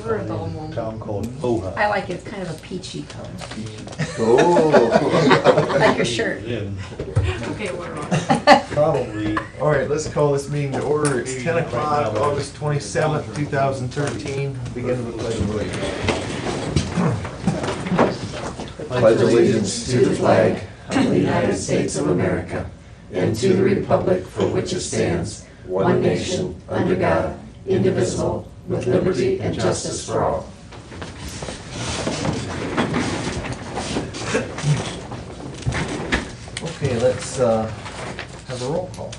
We're a dull moment. town called Ojai. I like it, it's kind of a peachy color, Oh. like your shirt. And Okay, we're on. probably, All right, let's call this meeting to order. It's 10 o'clock, August 27th, 2013. Begin with the pledge of allegiance. Pledge allegiance to the flag of the United States of America and to the republic for which it stands, one nation, under God, indivisible, with liberty and justice for all. Okay, let's have a roll call.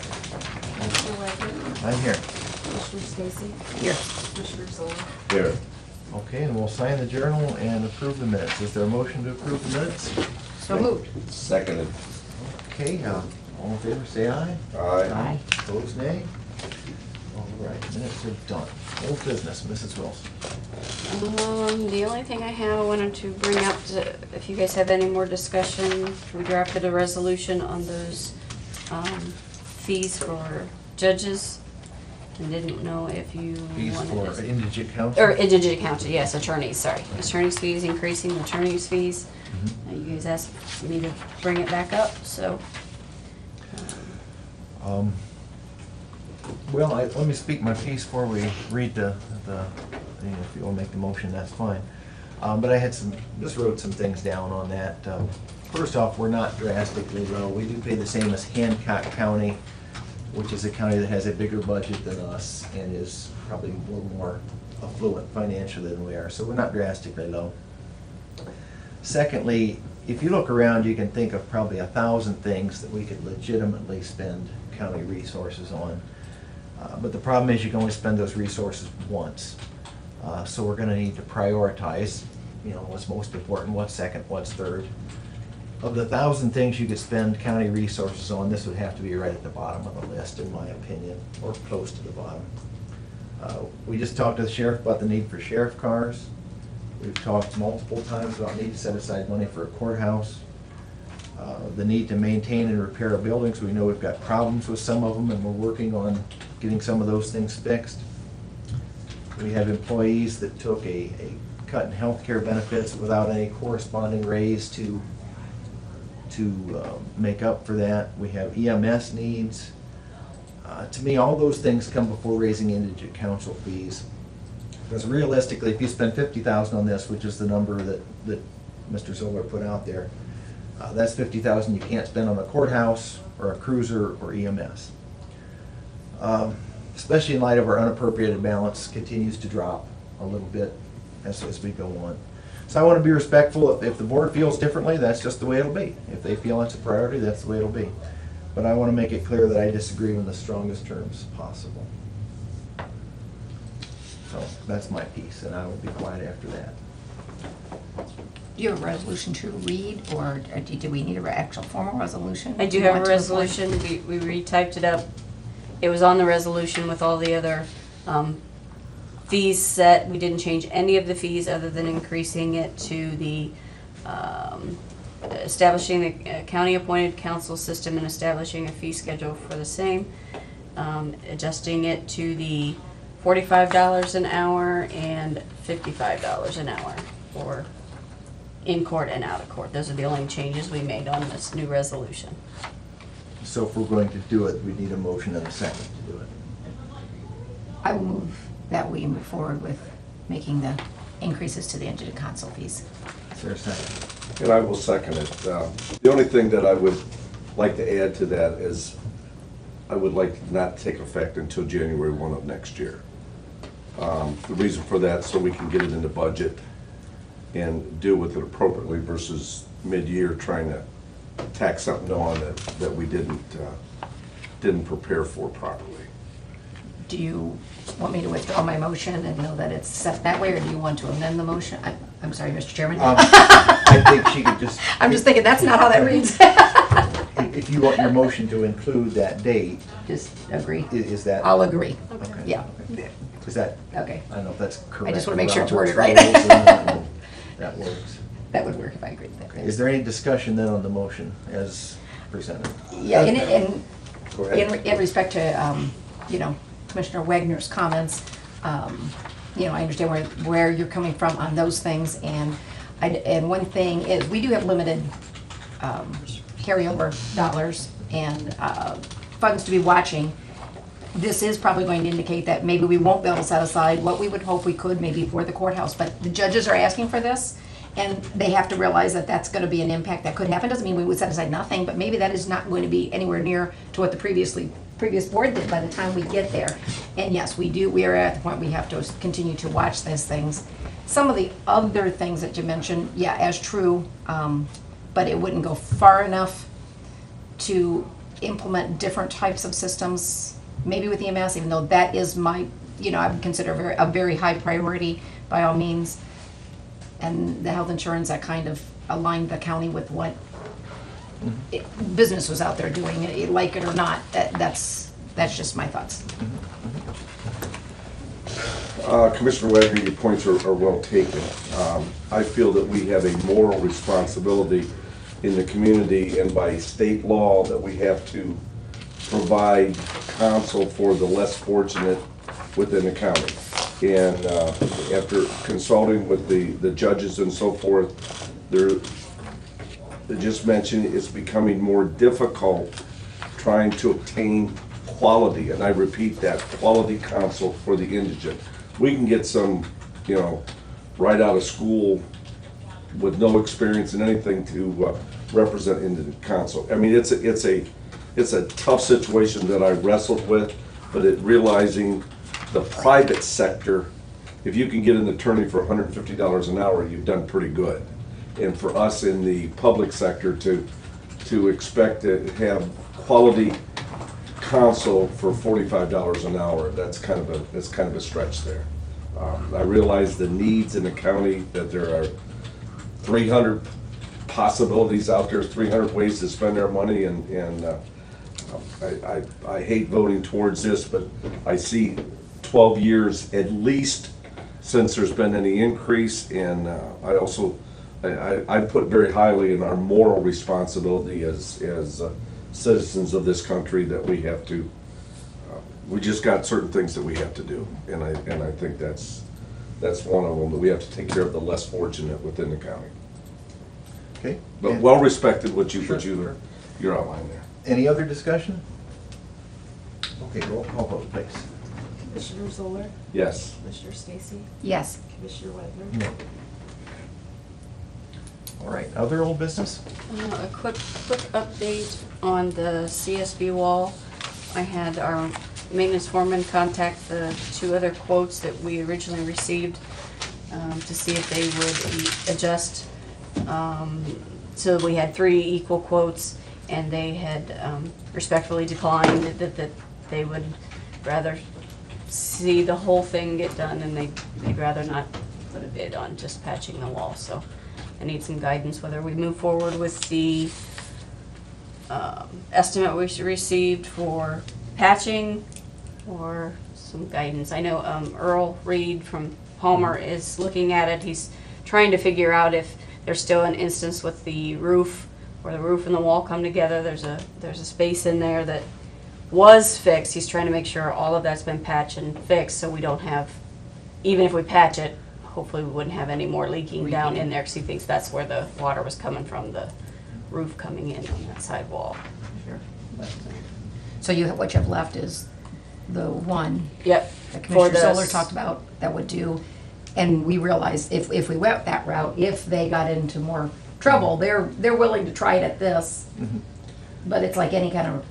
Commissioner Wagner, I'm here. Commissioner Stacy, Here. Commissioner Zoll. Here. Okay, and we'll sign the journal and approve the minutes. Is there a motion to approve the minutes? So moved. Seconded. Okay, all in favor, say aye. Aye. Opposed, nay? All right, minutes are done. Old business, Mrs. Wilson. The only thing I have, I wanted to bring up, if you guys have any more discussion, we drafted a resolution on those fees for judges, and didn't know if you Fees wanted for to. indigent counsel? Or indigent counsel, yes, attorneys, sorry. Attorneys' fees, increasing attorneys' fees. You guys asked me to bring it back up, so. Well, let me speak my piece before we read the, if you want to make the motion, that's fine. But I had just wrote some things down on that. First off, we're not drastically low. We do pay the same as Hancock County, which is a county that has a bigger budget than us and is probably a little more affluent financially than we are. So we're not drastically low. Secondly, if you look around, you can think of probably 1,000 things that we could legitimately spend county resources on. But the problem is you can only spend those resources once. So we're gonna need to prioritize, what's most important, what's second, what's third. Of the 1,000 things you could spend county resources on, this would have to be right at the bottom of the list, in my opinion, or close to the bottom. We just talked to the sheriff about the need for sheriff cars. We've talked multiple times about need to set aside money for a courthouse. The need to maintain and repair our buildings. We know we've got problems with some of them, and we're working on getting some of those things fixed. We have employees that took a cut in healthcare benefits without any corresponding raise to make up for that. We have EMS needs. To me, all those things come before raising indigent counsel fees. Because realistically, if you spend $50,000 on this, which is the number that Mr. Zoller put out there, that's $50,000 you can't spend on a courthouse or a cruiser or EMS. Especially in light of our unappropriated balance continues to drop a little bit as we go on. So I want to be respectful. If the board feels differently, that's just the way it'll be. If they feel it's a priority, that's the way it'll be. But I want to make it clear that I disagree in the strongest terms possible. So that's my piece, and I will be quiet after that. Do you have a resolution to read, or do we need an actual formal resolution? I do have a resolution, we retyped it up. It was on the resolution with all the other fees set. We didn't change any of the fees other than increasing it to the establishing the county-appointed council system and establishing a fee schedule for the same. Adjusting it to the $45 an hour and $55 an hour for in court and out of court. Those are the only changes we made on this new resolution. So if we're going to do it, we need a motion and a second to do it. I will move that we move forward with making the increases to the indigent counsel fees. Is there a second? And I will second it. The only thing that I would like to add to that is I would like to not take effect until January 1 of next year. The reason for that, so we can get it in the budget and deal with it appropriately versus mid-year trying to tack something on that we didn't prepare for properly. Do you want me to withdraw my motion and know that it's set that way, or do you want to amend the motion? I'm sorry, Mr. Chairman. I think she could just... I'm just thinking that's not how that reads. If you want your motion to include that date, Just agree. is that... I'll agree. Okay. Yeah. Is that... Okay. I don't know if that's correct. I just wanna make sure it's worded Robert's right. rules, and that works. That would work if I agreed with that. Okay. Is there any discussion then on the motion as presented? Yeah, in Go ahead. in respect to, Commissioner Wagner's comments, you know, I understand where you're coming from on those things, and and one thing is, we do have limited carryover dollars and funds to be watching. This is probably going to indicate that maybe we won't be able to set aside what we would hope we could maybe for the courthouse, but the judges are asking for this, and they have to realize that that's gonna be an impact that could happen. Doesn't mean we would set aside nothing, but maybe that is not going to be anywhere near to what the previous board did by the time we get there. And yes, we are at the point we have to continue to watch these things. Some of the other things that you mentioned, yeah, as true, but it wouldn't go far enough to implement different types of systems, maybe with EMS, even though that is my, you know, I would consider a very high priority by all means. And the health insurance, that kind of aligned the county with what business was out there doing, like it or not. That's just my thoughts. Commissioner Wagner, your points are well taken. I feel that we have a moral responsibility in the community and by state law that we have to provide counsel for the less fortunate within the county. And after consulting with the judges and so forth, they just mentioned it's becoming more difficult trying to obtain quality, and I repeat that, quality counsel for the indigent. We can get some, you know, right out of school with no experience in anything to represent indigent counsel. I mean, it's a tough situation that I wrestled with, but realizing the private sector, if you can get an attorney for $150 an hour, you've done pretty good. And for us in the public sector to expect to have quality counsel for $45 an hour, that's kind of a stretch there. I realize the needs in the county, that there are 300 possibilities out there, 300 ways to spend our money, and I hate voting towards this, but I see 12 years at least since there's been any increase, and I put very highly in our moral responsibility as citizens of this country that we have to, we just got certain things that we have to do, and I think that's one of them, that we have to take care of the less fortunate within the county. Okay. But And well respected what you Sure. your outline there. any other discussion? Okay, roll call vote, please. Commissioner Zoller, Yes. Commissioner Stacy, Yes. Commissioner Wagner. No. All right, other old business? A quick update on the CSB wall. I had our maintenance foreman contact the two other quotes that we originally received to see if they would adjust. So we had 3 equal quotes, and they had respectfully declined that they would rather see the whole thing get done, and they'd rather not put a bid on just patching the wall. So I need some guidance whether we move forward with the estimate we received for patching, or some guidance. I know Earl Reed from Palmer is looking at it. He's trying to figure out if there's still an instance with the roof, where the roof and the wall come together. There's a space in there that was fixed. He's trying to make sure all of that's been patched and fixed, so we don't have, even if we patch it, hopefully we wouldn't have any more leaking down in there, because he thinks that's where the water was coming from, the roof coming in on that side wall. Sure. So what you have left is the one Yep. that For Commissioner the Solar talked about that would do, and we realized if we went that route, if they got into more trouble, they're willing to try it at this, but it's like any kind of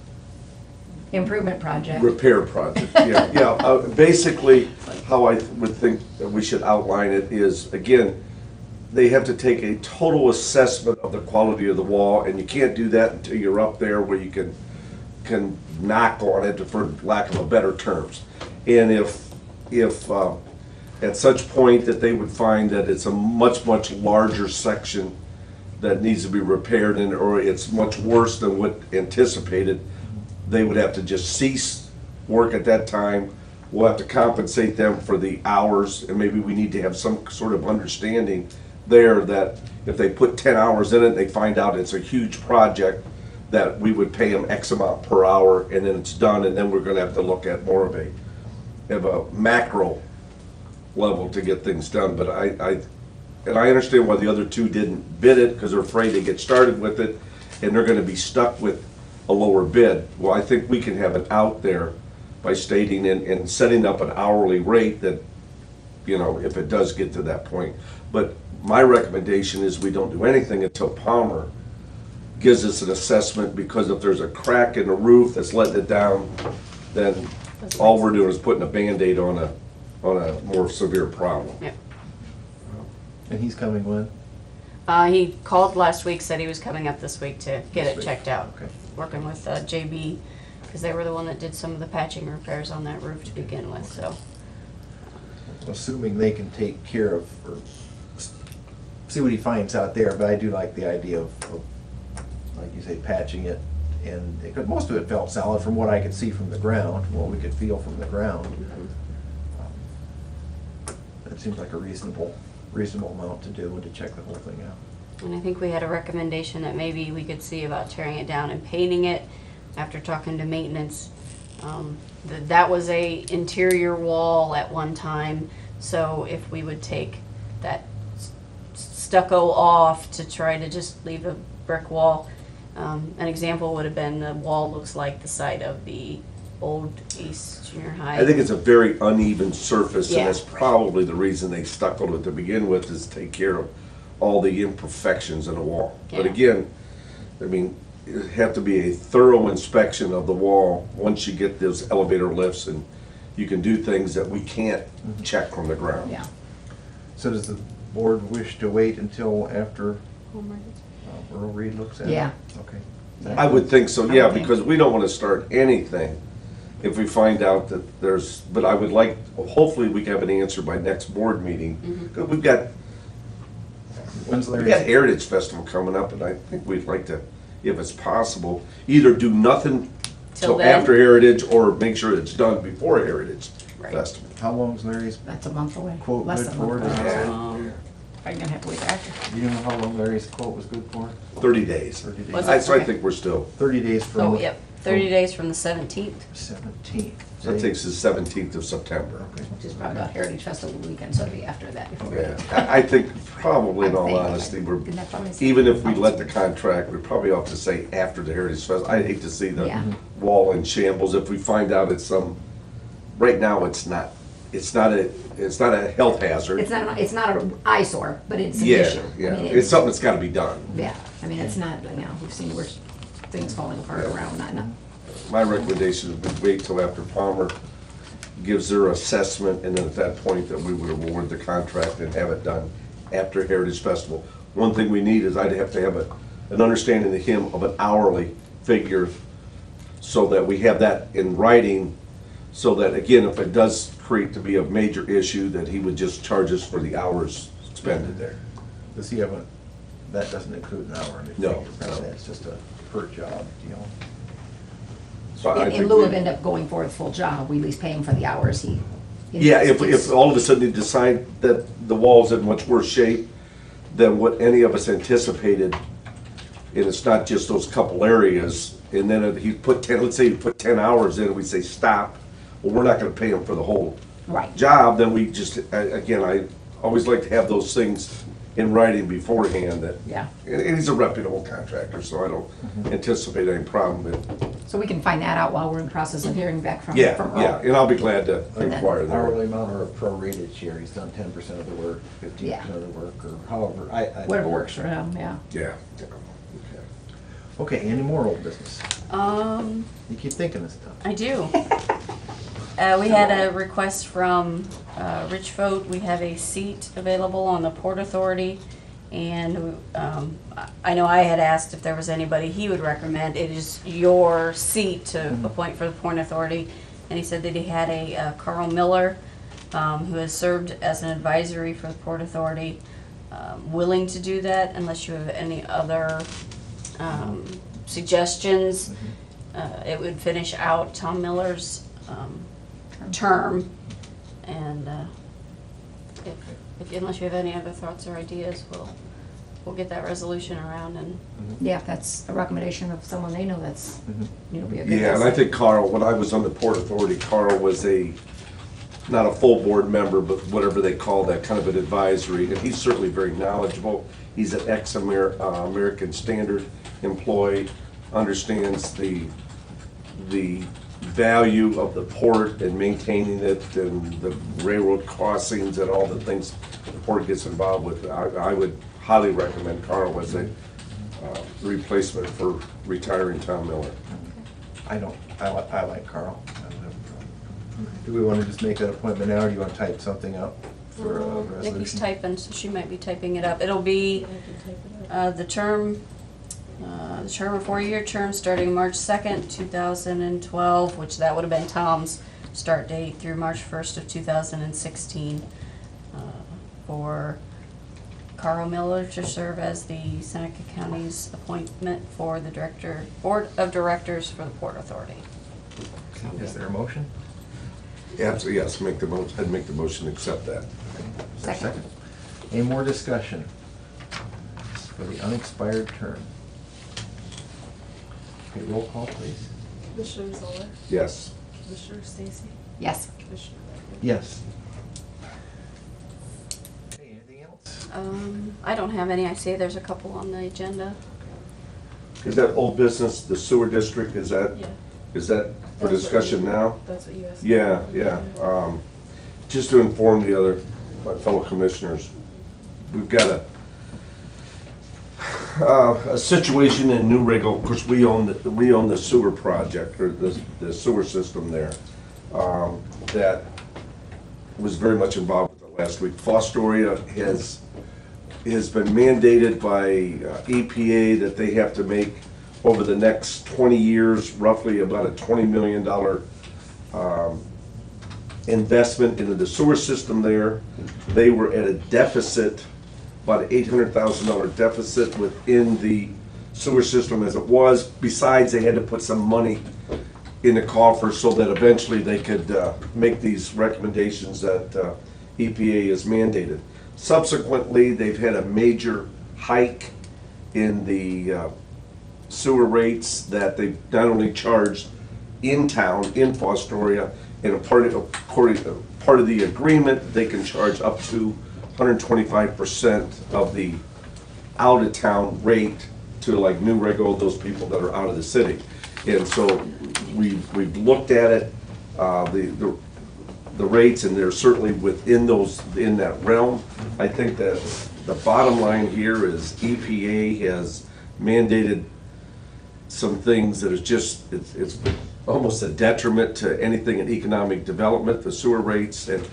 improvement project. Repair project, yeah. Basically, how I would think that we should outline it is, again, they have to take a total assessment of the quality of the wall, and you can't do that until you're up there where you can knock on it, for lack of a better terms. And if at such point that they would find that it's a much larger section that needs to be repaired, or it's much worse than what anticipated, they would have to just cease work at that time. We'll have to compensate them for the hours, and maybe we need to have some sort of understanding there that if they put 10 hours in it, they find out it's a huge project, that we would pay them X amount per hour, and then it's done, and then we're gonna have to look at more of a macro level to get things done, but and I understand why the other two didn't bid it, because they're afraid to get started with it, and they're gonna be stuck with a lower bid. Well, I think we can have it out there by stating and setting up an hourly rate that, you know, if it does get to that point. But my recommendation is we don't do anything until Palmer gives us an assessment, because if there's a crack in the roof that's letting it down, then all we're doing is putting a Band-Aid on a more severe problem. Yep. And he's coming when? He called last week, said he was coming up this week to get This it week. checked out. Okay. Working with JB, because they were the one that did some of the patching repairs on that roof to begin with, so. Assuming they can take care of, or see what he finds out there, but I do like the idea of, like you say, patching it. And it could, most of it felt solid from what I could see from the ground, what we could feel from the ground. That seems like a reasonable amount to do and to check the whole thing out. And I think we had a recommendation that maybe we could see about tearing it down and painting it after talking to maintenance. That was a interior wall at one time, so if we would take that stucco off to try to just leave a brick wall. An example would have been the wall looks like the side of the old East Junior High. I think it's a very uneven surface, and Yeah. that's probably the reason they stuccoed it to begin with, is to take care of all the imperfections in the wall. But Yeah. again, I mean, it'd have to be a thorough inspection of the wall once you get those elevator lifts, and you can do things that we can't check from the ground. Yeah. So does the board wish to wait until after Earl Reed looks at it? Yeah. Okay. I would think so, yeah, I would think- because we don't want to start anything if we find out that there's, but I would like, hopefully we can have an answer by next board meeting. 'Cause we've got When's We Larry's? got Heritage Festival coming up, and I think we'd like to, if it's possible, either do nothing Till till then. after Heritage, or make sure it's done before Heritage Right. Festival. How long's Larry's That's a month away. quote Less good than a for? month Does it away. say? I'm gonna have to wait after. Do you know how long Larry's quote was good for? 30 days. 30 days. Was So I Okay. think we're still, 30 days from. Oh, yep, 30 days from the 17th. 17th. that takes us 17th of September. Okay. Which is probably about Heritage Festival weekend, so it'll be after that. before we- Yeah, I think probably in I all think, honesty, we're, Isn't that probably- even if we let the contract, we probably ought to say after the Heritage Festival. I hate to see the Yeah. wall in shambles if we find out it's right now it's not a health hazard. It's not an eyesore, but it's an Yeah, issue. I yeah, mean, it's something that's gotta be done. Yeah, I mean, it's not, you know, we've seen worse things falling apart around, not. My recommendation is we wait till after Palmer gives their assessment, and then at that point that we would award the contract and have it done after Heritage Festival. One thing we need is I'd have to have an understanding of him of an hourly figure, so that we have that in writing, so that, again, if it does create to be a major issue, that he would just charge us for the hours expended there. Does he have that doesn't include an hourly No, figure, right? no. That's just a per job deal. So I In think lieu we- of end up going for a full job, we at least pay him for the hours he. Yeah, if invests. all of a sudden you decide that the wall's in much worse shape than what any of us anticipated, and it's not just those couple areas, and then he put 10, let's say he put 10 hours in, and we say, stop, well, we're not gonna pay him for the whole Right. job, then we just, again, I always like to have those things in writing beforehand, that, Yeah. and he's a reputable contractor, so I don't anticipate any problem, but, So we can find that out while we're in the process of hearing back from. yeah, from Earl. yeah, and I'll be glad to inquire there. Hourly amount or a prorated share, he's done 10% of the work, 15% of the work, or however, I. Whatever works for him, yeah. Yeah. Yeah. Okay, any more old business? You keep thinking of stuff. I do. We had a request from Rich Vogt. We have a seat available on the Port Authority. And I know I had asked if there was anybody he would recommend. It is your seat to appoint for the Port Authority. And he said that he had a Carl Miller, who has served as an advisory for the Port Authority, willing to do that unless you have any other suggestions. It would finish out Tom Miller's term, and unless you have any other thoughts or ideas, we'll get that resolution around and. Yeah, if that's a recommendation of someone they know that's, Mm-hmm. you know, be a good. Yeah, and I asset. think Carl, when I was on the Port Authority, Carl was not a full board member, but whatever they call that, kind of an advisory, and he's certainly very knowledgeable. He's an ex-American Standard employee, understands the value of the port and maintaining it and the railroad crossings and all the things the port gets involved with. I would highly recommend Carl as a replacement for retiring Tom Miller. I like Carl. I don't have a problem. Do we want to just make that appointment now, or do you want to type something up for a resolution? Nikki's typing, so she might be typing it up. It'll be the term, a 4-year term starting March 2nd, 2012, which that would have been Tom's start date, through March 1st of 2016, for Carl Miller to serve as the Seneca County's appointment for the Board of Directors for the Port Authority. Is there a motion? Absolutely, yes, I'd make the motion to accept that. Is there a Second. Any more discussion for the unexpired term? Okay, roll call, please. Commissioner Zoller, Yes. Commissioner Stacy, Yes. Commissioner Redmond. Yes. Okay, anything else? I don't have any. I see there's a couple on the agenda. Is that old business, the sewer district, is that Yeah. for That's what discussion you- now? That's what you asked. Yeah, yeah. Just to inform the other, my fellow commissioners, we've got a situation in New Riggle. Of course, we own the sewer project, or the sewer system there, that was very much involved with it last week. Fostoria has been mandated by EPA that they have to make, over the next 20 years, roughly about a $20 million investment into the sewer system there. They were at a deficit, about an $800,000 deficit within the sewer system as it was. Besides, they had to put some money in the coffer so that eventually they could make these recommendations that EPA has mandated. Subsequently, they've had a major hike in the sewer rates that they not only charged in town, in Fostoria, and a part of the agreement, they can charge up to 125% of the out-of-town rate to like New Riggle, those people that are out of the city. And so we've looked at it, the rates, and they're certainly within that realm. I think that the bottom line here is EPA has mandated some things that is just, it's almost a detriment to anything in economic development, the sewer rates, and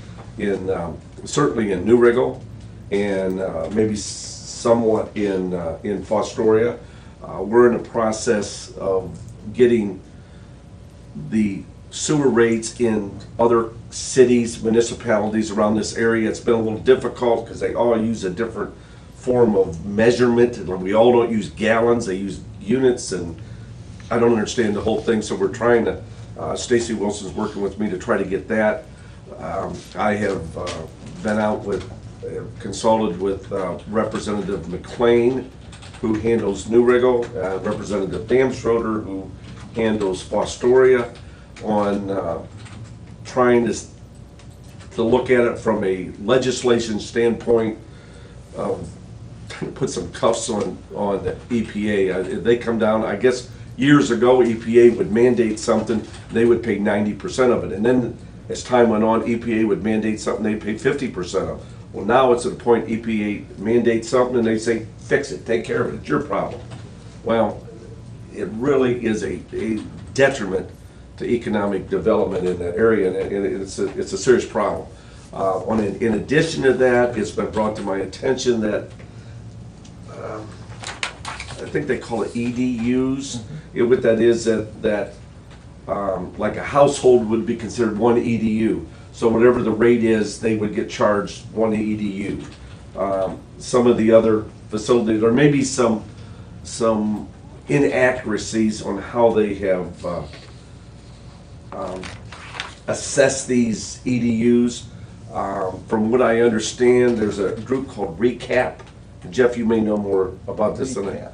certainly in New Riggle, and maybe somewhat in Fostoria. We're in the process of getting the sewer rates in other cities, municipalities around this area. It's been a little difficult because they all use a different form of measurement. We all don't use gallons, they use units, and I don't understand the whole thing, so we're trying to, Stacy Wilson's working with me to try to get that. I have been out with, consulted with Representative McLean, who handles New Riggle, Representative Damschroeder, who handles Fostoria, on trying to look at it from a legislation standpoint, put some cuffs on the EPA. They come down, I guess years ago, EPA would mandate something, they would pay 90% of it. And then as time went on, EPA would mandate something, they'd pay 50% of it. Well, now it's at the point EPA mandates something and they say, fix it, take care of it, it's your problem. Well, it really is a detriment to economic development in that area, and it's a serious problem. In addition to that, it's been brought to my attention that I think they call it EDUs. What that is, that like a household would be considered one EDU. So whatever the rate is, they would get charged one EDU. Some of the other facilities, or maybe some inaccuracies on how they have assessed these EDUs. From what I understand, there's a group called RECAP. Jeff, you may know more about this than I.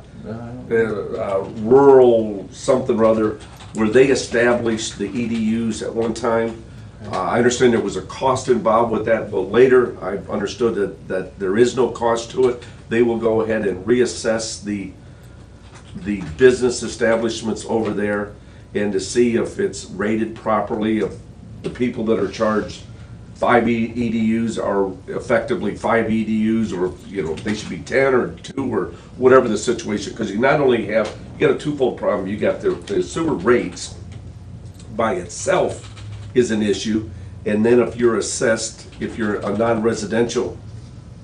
Rural something or other, where they established the EDUs at one time. I understand there was a cost involved with that, but later I've understood that there is no cost to it. They will go ahead and reassess the business establishments over there and to see if it's rated properly, if the people that are charged 5 EDUs are effectively 5 EDUs, or, you know, they should be 10 or 2 or whatever the situation. Because you not only have, you got a twofold problem. You got the sewer rates by itself is an issue. And then if you're assessed, if you're a non-residential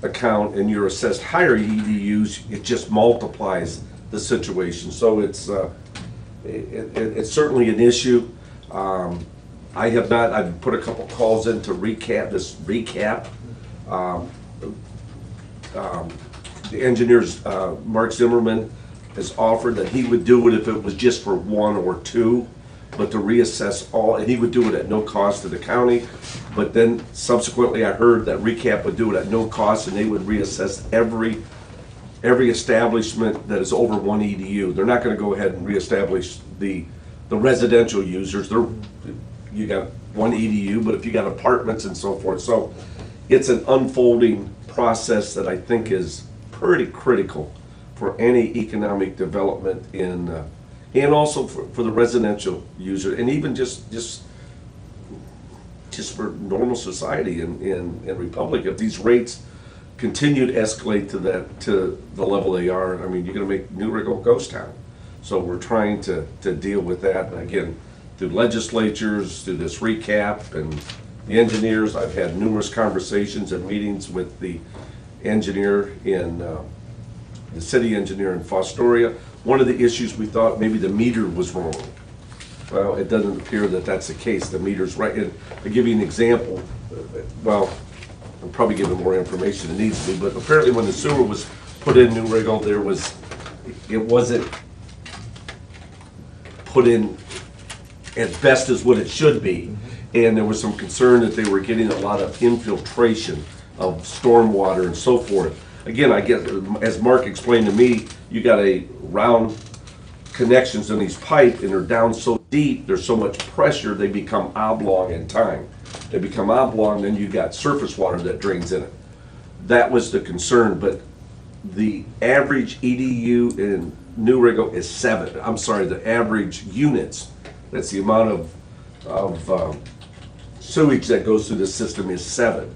account and you're assessed higher EDUs, it just multiplies the situation. So it's certainly an issue. I've put a couple calls in to recap. The engineers, Mark Zimmerman has offered that he would do it if it was just for 1 or 2, but to reassess all, and he would do it at no cost to the county. But then subsequently I heard that recap would do it at no cost, and they would reassess every establishment that is over 1 EDU. They're not gonna go ahead and reestablish the residential users. You got 1 EDU, but if you got apartments and so forth. So it's an unfolding process that I think is pretty critical for any economic development and also for the residential user, and even just for normal society in Republic. If these rates continue to escalate to the level they are, I mean, you're gonna make New Rigo a ghost town. So we're trying to deal with that, and again, through legislatures, through this recap, and the engineers. I've had numerous conversations and meetings with the engineer in, the city engineer in Fostoria. One of the issues, we thought maybe the meter was wrong. Well, it doesn't appear that that's the case. The meter's right. And I'll give you an example. Well, I'm probably giving more information than needs to be, but apparently when the sewer was put in New Rigo, it wasn't put in as best as what it should be. And there was some concern that they were getting a lot of infiltration of stormwater and so forth. Again, I get, as Mark explained to me, you got a round connections in these pipes, and they're down so deep, there's so much pressure, they become oblong in time. They become oblong, then you got surface water that drains in it. That was the concern, but the average EDU in New Rigo is 7. I'm sorry, the average units, that's the amount of sewage that goes through the system, is 7.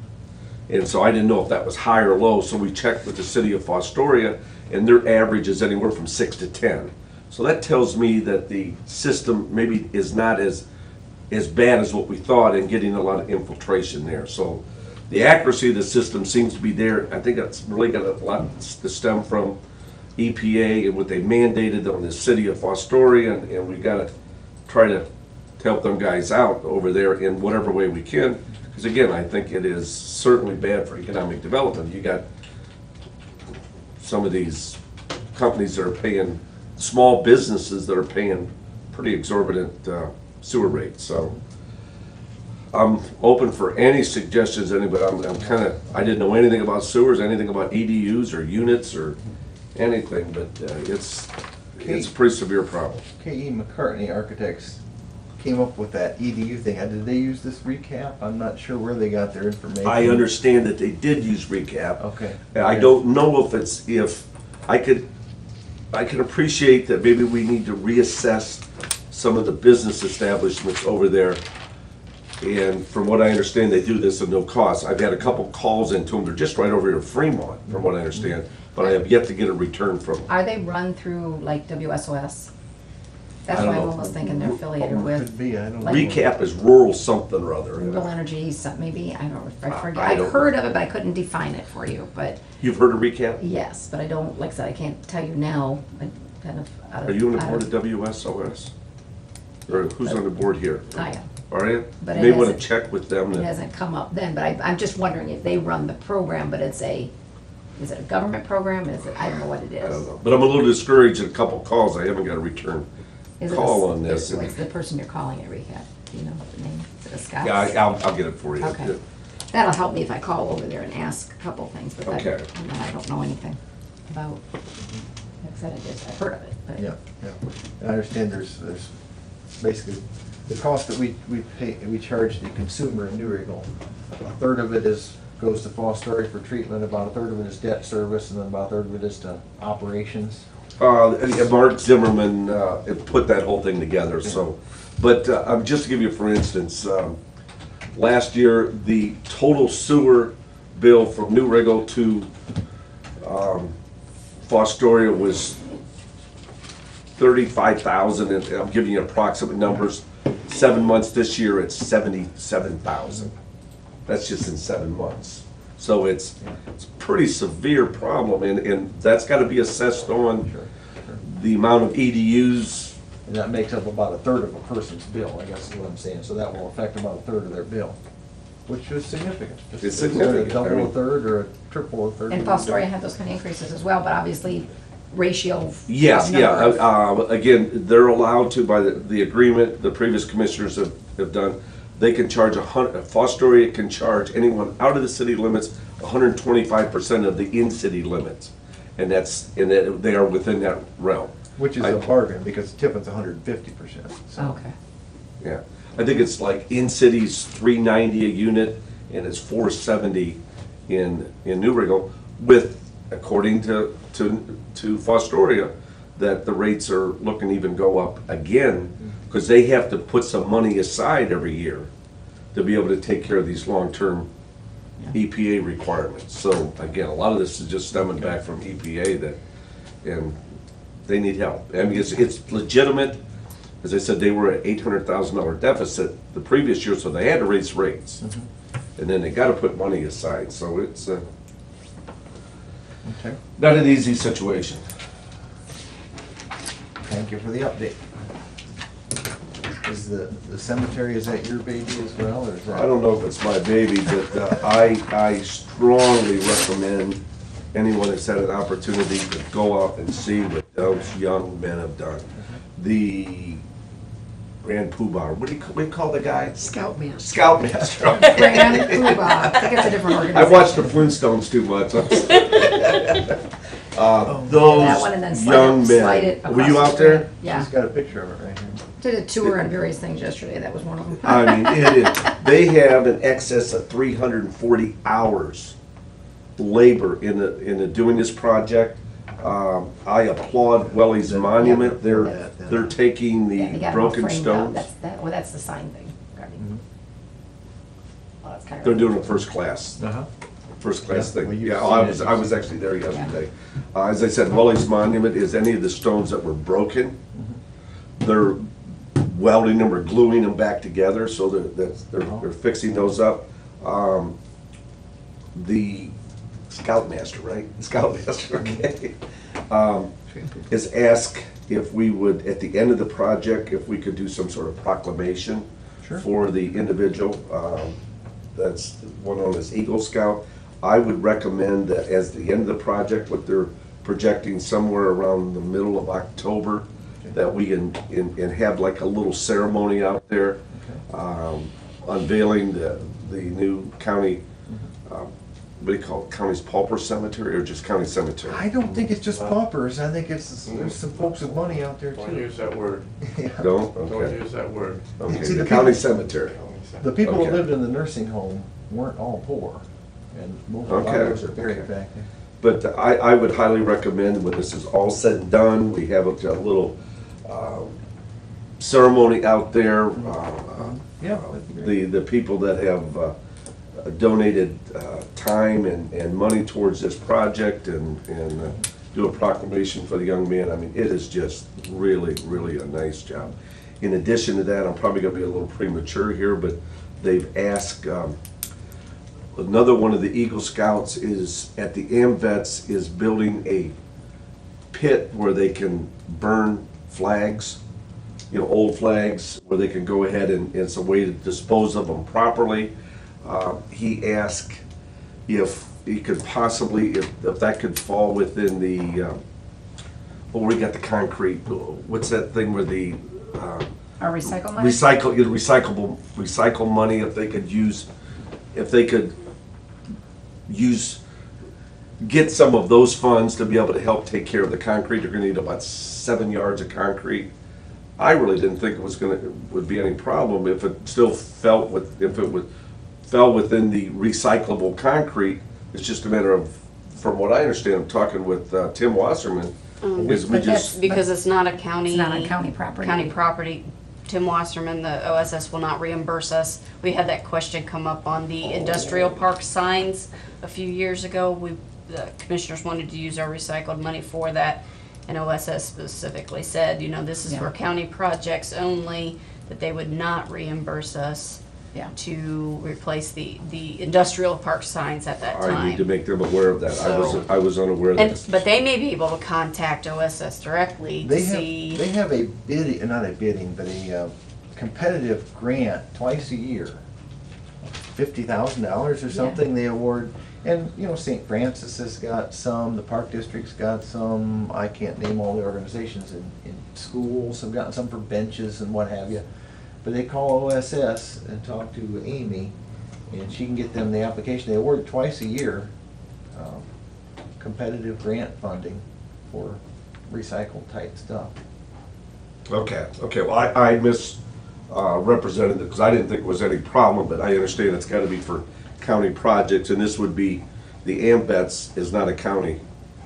And so I didn't know if that was high or low, so we checked with the city of Fostoria, and their average is anywhere from 6 to 10. So that tells me that the system maybe is not as bad as what we thought, and getting a lot of infiltration there. So the accuracy of the system seems to be there. I think that's really got a lot to stem from EPA and what they mandated on the city of Fostoria, and we got to try to help them guys out over there in whatever way we can. Because again, I think it is certainly bad for economic development. You got some of these companies that are paying, small businesses that are paying pretty exorbitant sewer rates. So I'm open for any suggestions, anybody. I'm kind of, I didn't know anything about sewers, anything about EDUs or units or anything, but it's a pretty severe problem. K.E. McCartney Architects came up with that EDU thing. Did they use this recap? I'm not sure where they got their information. I understand that they did use recap. Okay. I don't know if I could appreciate that maybe we need to reassess some of the business establishments over there. And from what I understand, they do this at no cost. I've had a couple calls into them. They're just right over here in Fremont, from what I understand. But I have yet to get a return from them. Are they run through like WSOS? That's I what don't I'm know. almost thinking they're affiliated with. Could be, I don't know. Recap is rural something or other. Rural Energy, maybe, I don't, I forget. I don't I've heard of it, but I couldn't define it for you, but You've heard of recap? yes, but I don't, like I said, I can't tell you now, I kind of. out of- Are you on the out board of WSOS? Or who's on the board here? I am. Are you? But You it may want to hasn't- check with them. It that- hasn't come up then, but I'm just wondering if they run the program, but is it a government program? Is it, I don't know what it is. I don't know. But I'm a little discouraged at a couple calls. I haven't got a return Is it call on this. What's the person you're calling at recap? Do you know the name? Is it a Scott? Yeah, I'll get it for you. Okay. That'll help me if I call over there and ask a couple things, but Okay. I don't know anything about, like I said, I've heard of it, but. Yeah, yeah. I understand there's basically the cost that we charge the consumer in New Riegel, a third of it goes to Fostoria for treatment, about a third of it is debt service, and then about a third of it is to operations. Yeah, Mark Zimmerman put that whole thing together, so, but just to give you, for instance, last year, the total sewer bill from New Riegel to Fostoria was 35,000, and I'm giving you approximate numbers. 7 months this year, it's 77,000. That's just in 7 months. So it's a pretty severe problem, and that's got to be assessed on Sure. the amount of EDUs. And that makes up about a third of a person's bill, I guess is what I'm saying, so that will affect about a third of their bill, which is significant. It's significant. A double a third or a triple a third. And Fostoria had those kind of increases as well, but obviously ratio of Yes, number of- again, they're allowed to, by the agreement the previous commissioners have done, they can charge Fostoria can charge anyone out of the city limits 125% of the in-city limits. And they are within that realm. Which is a bargain, because Tipton's 150%. so. Okay. Yeah, I think it's like in-city's 390 a unit, and it's 470 in New Riegel, with, according to Fostoria, that the rates are looking to even go up again, because they have to put some money aside every year to be able to take care of these long-term EPA requirements. So again, a lot of this is just stemming back from EPA and they need help. I mean, it's legitimate. As I said, they were at $800,000 deficit the previous year, so they had to raise rates. And then they gotta put money aside, so it's Okay, not an easy situation. thank you for the update. Is the cemetery, is that your baby as well, or is that? I don't know if it's my baby, but I strongly recommend anyone that's had an opportunity to go out and see what those young men have done. The Grand Poobah, what do you call the guy? Scoutmaster. Scoutmaster. Grand Poobah. I think it's a different I organization. watched the Flintstones too much. That one and then Those slide young it- slide it men. Were across you the out there? street. Yeah. She's got a picture of it right here. Did a tour on various things yesterday. That was one of them. I mean, it is, they have an excess of 340 hours labor in doing this project. I applaud Welly's Monument. They're taking Yeah, they the got it all broken framed out. stones. That's the sign thing. Well, that's kind of- They're doing it first class. Uh-huh. First class Yeah, well, thing. you've Yeah, seen I it. was actually there yesterday. As I said, Welly's Monument is any of the stones that were broken. They're welding them or gluing them back together, so they're fixing those up. The Scoutmaster, right? Scoutmaster, okay. Is ask if we would, at the end of the project, if we could do some sort of proclamation Sure. for the individual. That's one known as Eagle Scout. I would recommend that as the end of the project, what they're projecting somewhere around the middle of October, that we can and have like a little ceremony out there, unveiling the new county, what do you call it, county's pauper cemetery, or just county cemetery? I don't think it's just paupers, I think there's some folks with money out there Don't too. use that word. Yeah. Don't? Don't Okay. use that word. Okay, See, the the county people- cemetery. The people who Okay. lived in the nursing home weren't all poor, and most of Okay, those are buried okay. back there. But I would highly recommend, when this is all said and done, we have a little ceremony out there. Yeah, that'd be great. The people that have donated time and money towards this project and do a proclamation for the young man. I mean, it is just really, really a nice job. In addition to that, I'm probably gonna be a little premature here, but they've asked, another one of the Eagle Scouts is, at the AMVETS, is building a pit where they can burn flags, old flags, where they can go ahead and it's a way to dispose of them properly. He asked if he could possibly, if that could fall within the, well, we got the concrete, what's that thing where the, Our recycle money? recycle money, if they could get some of those funds to be able to help take care of the concrete. They're gonna need about 7 yards of concrete. I really didn't think it was would be any problem if it still fell within the recyclable concrete. It's just a matter of, from what I understand, I'm talking with Tim Wasserman, is we But just, Because it's not a county. It's not on county property. County property. Tim Wasserman, the OSS, will not reimburse us. We had that question come up on the industrial park signs a few years ago. The commissioners wanted to use our recycled money for that, and OSS specifically said, this is Yeah. for county projects only, that they would not reimburse us Yeah. to replace the industrial park signs at that I need to time. make them aware of that. So- I was unaware of that. But they may be able to contact OSS directly to They see. have a bidding, not a bidding, but a competitive grant twice a year. $50,000 or something they award. And, St. Francis has got some, the Park District's got some, I can't name all the organizations in schools have gotten some for benches and what have you. But they call OSS and talk to Amy, and she can get them the application. They award it twice a year, competitive grant funding for recycled type stuff. Okay, well, I misrepresented it, because I didn't think it was any problem, but I understand it's gotta be for county projects, and this would be, the AMVETS is not a county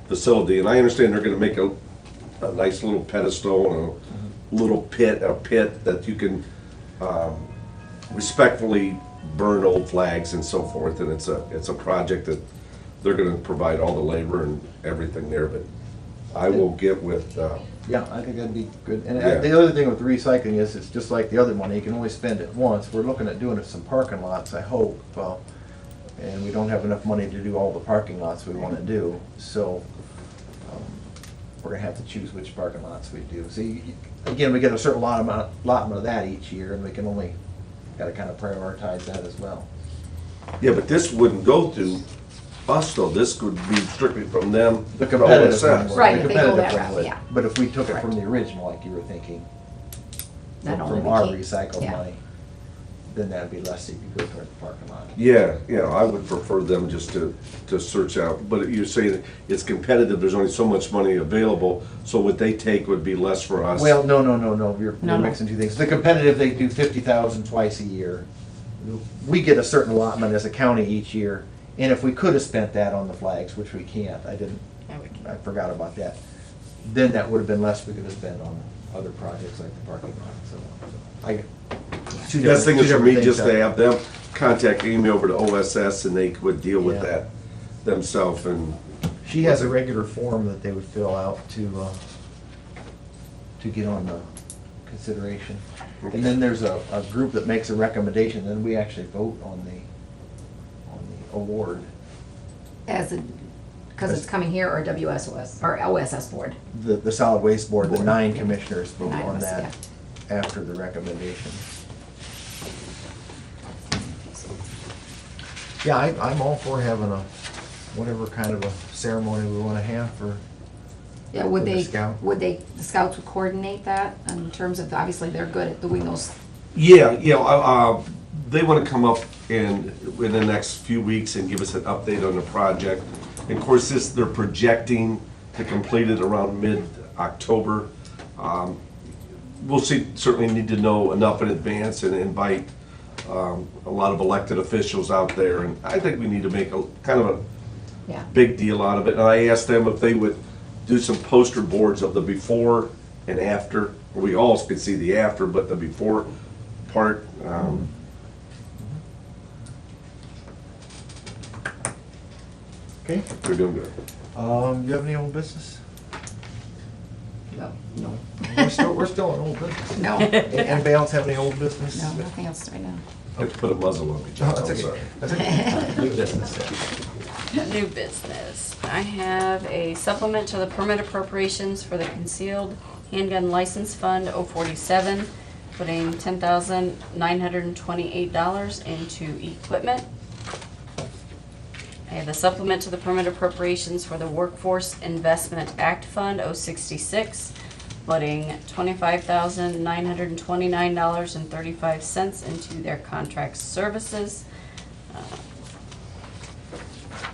facility, and I understand they're gonna make a nice little pedestal and a little pit that you can respectfully burn old flags and so forth, and it's a project that they're gonna provide all the labor and everything there, but I will get with, Yeah, I think that'd be good. And Yeah. the other thing with recycling is, it's just like the other money, you can only spend it once. We're looking at doing some parking lots, I hope. And we don't have enough money to do all the parking lots we wanna do, so we're gonna have to choose which parking lots we do. See, again, we get a certain allotment of that each year, and we can only, gotta kind of prioritize that as well. yeah, but this wouldn't go through us though, this would be strictly from them. The to competitive OSS. one. Right, the if they go competitive that one route, would. yeah. But if we took it from Correct. the original, like you were thinking, Not only from we our keep- recycled yeah. money, then that'd be less if you go toward the parking lot. Yeah, I would prefer them just to search out, but you're saying it's competitive, there's only so much money available, so what they take would be less for us. Well, no, you're No, no. mixing two things. The competitive, they do 50,000 twice a year. We get a certain allotment as a county each year, and if we could have spent that on the flags, which we can't, Yeah, we can. I forgot about that, then that would have been less we could have spent on other projects like the parking lot, so. Best thing is for me just to have. have them contact Amy over to OSS and they would deal with Yeah. that themselves and, She has a regular form that they would fill out to get on the consideration. And then there's a group that makes a recommendation, then we actually vote on the award. Because it's coming here, or WSOS, or OSS board. The solid waste board, the Board. 9 commissioners vote 9 of on us, that after the recommendation. Yeah, I'm all for having whatever kind of a ceremony we wanna have for. Yeah, would For the they, scout. the scouts would coordinate that in terms of, obviously, they're good at doing those. they want to come up in the next few weeks and give us an update on the project. And of course, they're projecting to complete it around mid-October. We'll certainly need to know enough in advance and invite a lot of elected officials out there. And I think we need to make a kind of a Yeah. big deal out of it. And I asked them if they would do some poster boards of the before and after. We all could see the after, but the before part. Okay. They're doing good. You have any old business? No, no, We're still in old business. no, Anybody else have any old business? no, nothing else right now. I have to put a muzzle on me, Oh, John. that's I'm okay. sorry. That's okay. New business. New business. I have a supplement to the permit appropriations for the concealed handgun license fund 047, putting $10,928 into equipment. I have a supplement to the permit appropriations for the Workforce Investment Act Fund 066, putting $25,929.35 into their contract services.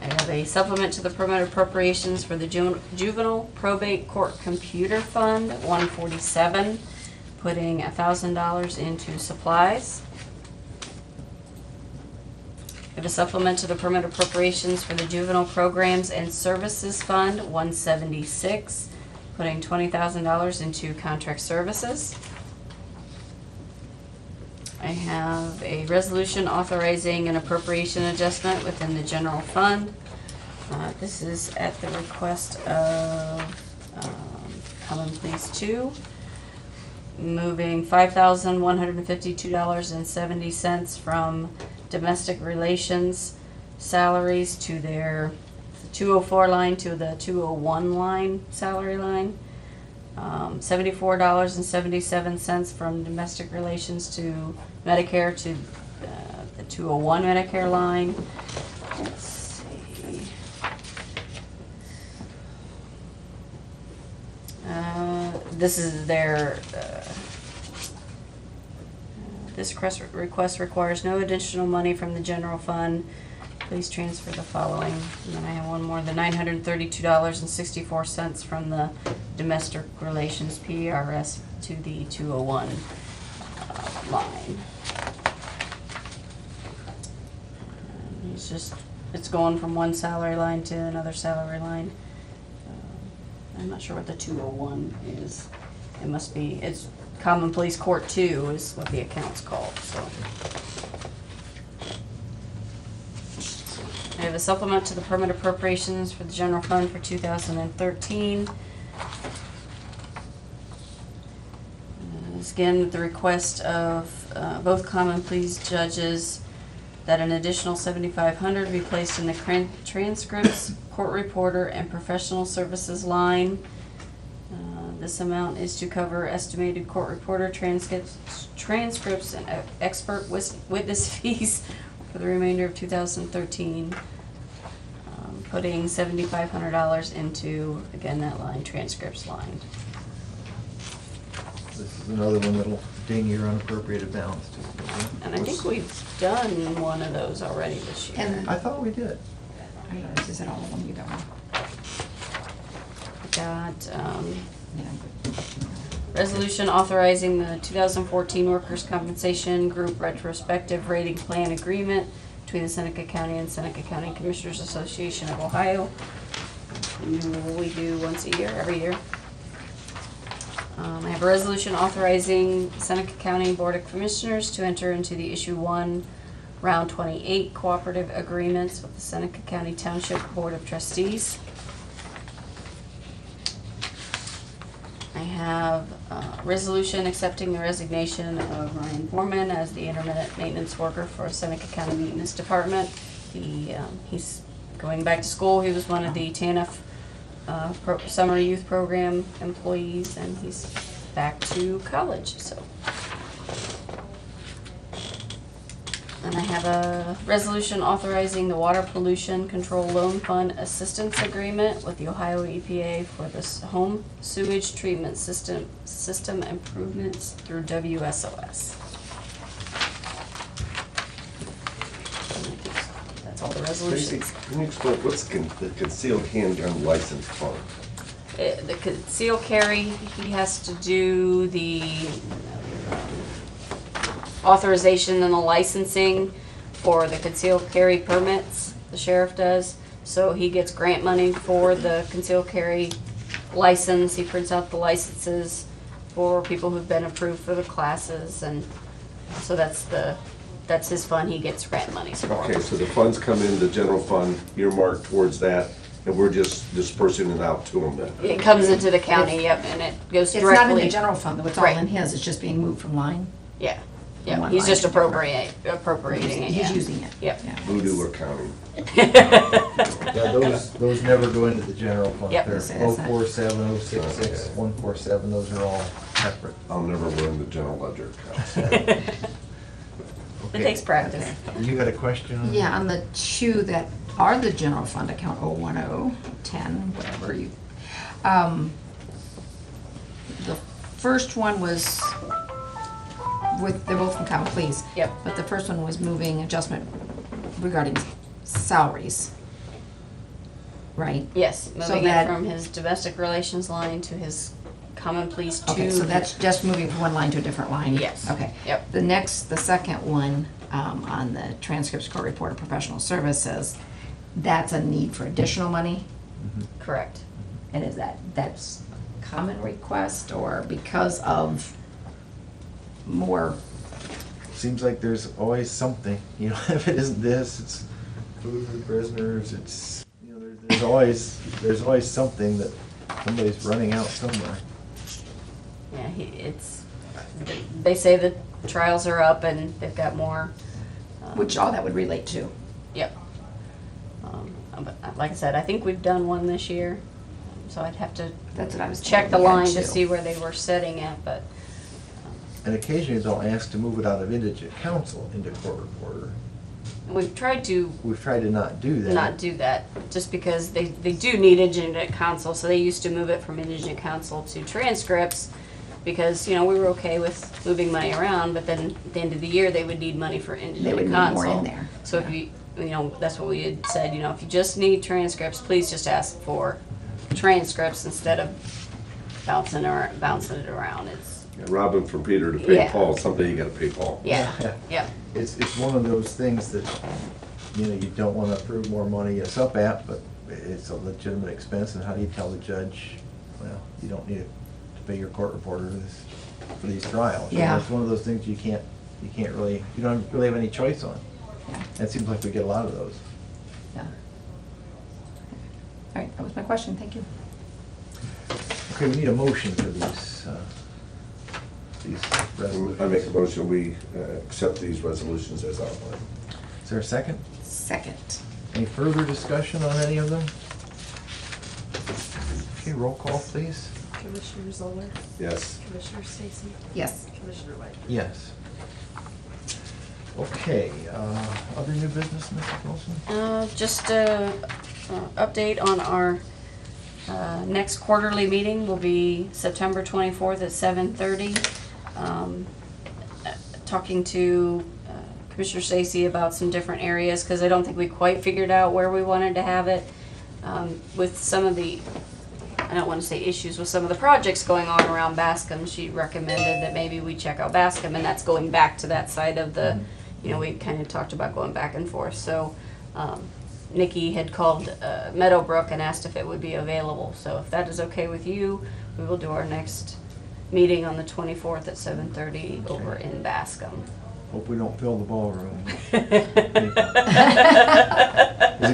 I have a supplement to the permit appropriations for the juvenile probate court computer fund, 147, putting $1,000 into supplies. We have a supplement to the permit appropriations for the Juvenile Programs and Services Fund, 176, putting $20,000 into contract services. I have a resolution authorizing an appropriation adjustment within the general fund. This is at the request of Common Pleas 2, moving $5,152.70 from domestic relations salaries to their 204 line to the 201 line salary line. $74.77 from domestic relations to Medicare to the 201 Medicare line. Let's see. This is their, this request requires no additional money from the general fund. Please transfer the following. And then I have one more, the $932.64 from the domestic relations PRS to the 201 line. It's going from one salary line to another salary line. I'm not sure what the 201 is. It must be, it's Common Police Court 2 is what the account's called, so. I have a supplement to the permit appropriations for the general fund for 2013. It's again at the request of both Common Pleas judges that an additional $7,500 be placed in the transcripts, court reporter, and professional services line. This amount is to cover estimated court reporter transcripts and expert witness fees for the remainder of 2013. Putting $7,500 into, again, that line, transcripts line. This is another one that'll ding your unappropriated balance too. And I think we've done one of those already this year. And I thought we did. I don't know, is it all of them? You got one? Got Yeah. resolution authorizing the 2014 Workers' Compensation Group Retrospective Rating Plan Agreement between the Seneca County and Seneca County Commissioners Association of Ohio. We do once a year, every year. I have a resolution authorizing Seneca County Board of Commissioners to enter into the Issue 1, Round 28 cooperative agreements with the Seneca County Township Board of Trustees. I have a resolution accepting the resignation of Ryan Foreman as the intermittent maintenance worker for Seneca County Maintenance Department. He's going back to school. He was one of the TANF summer youth program employees, and he's back to college, so. And I have a resolution authorizing the Water Pollution Control Loan Fund Assistance Agreement with the Ohio EPA for this home sewage treatment system improvements through WSOS. That's all the Tracy, resolutions. can you explain, what's the concealed handgun license fund? The conceal carry, he has to do the authorization and the licensing for the concealed carry permits, the sheriff does. So he gets grant money for the concealed carry license. He prints out the licenses for people who've been approved for the classes, and so that's his fund. He gets grant money for. Okay, so the funds come in the general fund, earmarked towards that, and we're just dispersing it out to them then? It comes into the county, yep, and it goes It's directly. not in the general fund, though, it's all Right. in his, it's just being moved from line. Yeah, From yeah, one he's line just to different. appropriating it, He's yeah. using it. Yep. Yeah. Voodoo accounting. Yeah, those never go into the general fund. Yep. They're It's not. 047, 066, 147, those are all separate. I'll never learn the general ledger accounts. It takes practice. You had a question? on Yeah, on the two that are the general fund account, 010, whatever you, the first one was they're both from Common Pleas. Yep. But the first one was moving adjustment regarding salaries, right? Yes, So moving it that- from his domestic relations line to his Common Pleas 2. Okay, so that's just moving from one line to a different line? Yes. Okay. Yep. The second one, on the transcripts, court report, of professional services, that's a need for additional money? Correct. And is that's common request or because of more? Seems like there's always something, you know, if it isn't this, it's food for the prisoners, it's, you know, there's always something that somebody's running out somewhere. Yeah, they say the trials are up and they've got more. Which all that would relate to. Yep. But like I said, I think we've done one this year, so I'd have to That's what I was check the thinking we had line to two. see where they were setting at, but And occasionally they'll ask to move it out of indigent counsel into court reporter. we've tried to We've tried to not do that. not do that, just because they do need indigent counsel, so they used to move it from indigent counsel to transcripts, because, you know, we were okay with moving money around, but then at the end of the year, they would need money for indigent They would counsel. need more in there. So if you know, that's what we had said, you know, if you just need transcripts, please just ask for transcripts instead of bouncing it around, it's, Robbing from Peter to pay Yeah. Paul, someday you gotta pay Paul. yeah, yeah. It's one of those things that, you know, you don't wanna approve more money as up at, but it's a legitimate expense, and how do you tell the judge, well, you don't need to pay your court reporter for these trials? You know, Yeah. It's one of those things you can't really, you don't really have any choice on. Yeah. And it seems like we get a lot of those. Yeah. All right, that was my question, thank you. Okay, we need a motion for these resolutions. I make a motion, we accept these resolutions as outlined. Is there a second? Second. Any further discussion on any of them? Okay, roll call, please. Commissioner Zoller, Yes. Commissioner Stacy, Yes. Commissioner White. Yes. Okay, other new business, Mrs. Wilson? Just a update on our next quarterly meeting will be September 24th at 7:30. Talking to Commissioner Stacy about some different areas, because I don't think we quite figured out where we wanted to have it. With some of the, I don't want to say issues, with some of the projects going on around Bascom, she recommended that maybe we check out Bascom, and that's going back to that side of the, you know, we kind of talked about going back and forth. So Nikki had called Meadowbrook and asked if it would be available. So if that is okay with you, we will do our next meeting on the 24th at 7:30 over in Bascom. Hope we don't fill the ballroom. Is it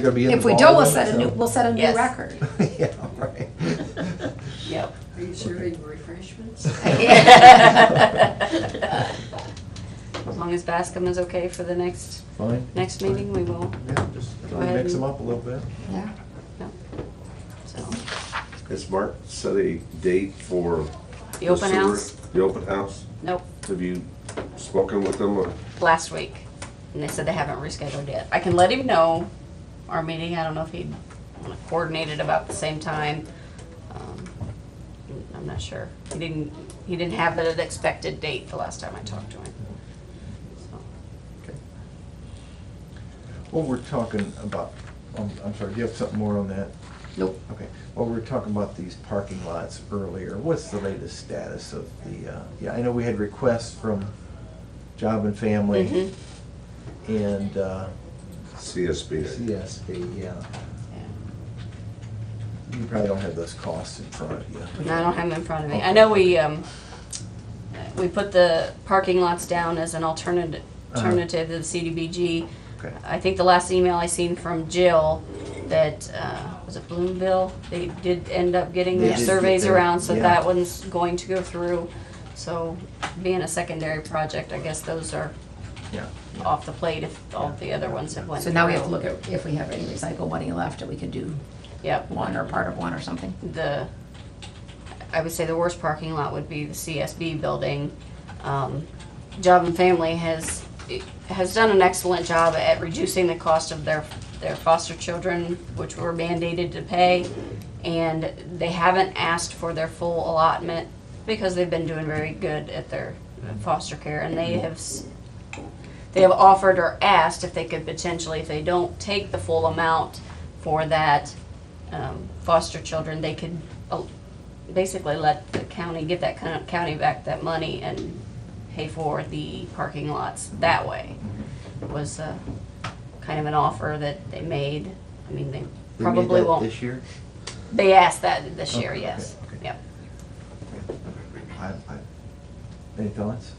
gonna be in the If we don't, ballroom? we'll set a new Yes. record. Yeah, right. Yep. Are you serving refreshments? As long as Bascom is okay for the next Fine. meeting, we will. Yeah, just Go ahead mix them and- up a little bit. Yeah. No. So, Has Mark set a date for? The open sewer- house? The open house? nope, Have you spoken with them or? last week, and they said they haven't rescheduled yet. I can let him know our meeting. I don't know if he'd want to coordinate it about the same time. I'm not sure. He didn't have an expected date the last time I talked to him. So, Okay. Well, we're talking about, I'm sorry, do you have something more on that? Nope. Okay, well, we were talking about these parking lots earlier. What's the latest status of the, yeah, I know we had requests from Job and Family and CSB. CSB, yeah. yeah. You probably don't have those costs in front of you. No, I don't have them in front of me. I know we put the parking lots down as an alternative to the CDBG. Okay. I think the last email I seen from Jill that, was it Bloomville? They did end up getting They their did surveys get their- around, so yeah. that one's going to go through. So being a secondary project, I guess those are Yeah. off the plate if all the other ones have went So through. now we have to look at if we have any recycle money left, that we could do Yep. one or part of one or something. I would say the worst parking lot would be the CSB building. Job and Family has done an excellent job at reducing the cost of their foster children, which were mandated to pay, and they haven't asked for their full allotment because they've been doing very good at their foster care, and they have offered or asked if they could potentially, if they don't take the full amount for that foster children, they could basically let the county, get that county back that money and pay for the parking lots that way. It was kind of an offer that they made. I mean, they They made probably that won't. this year? They asked that this year, Okay, yes. okay. Yep. Any thoughts?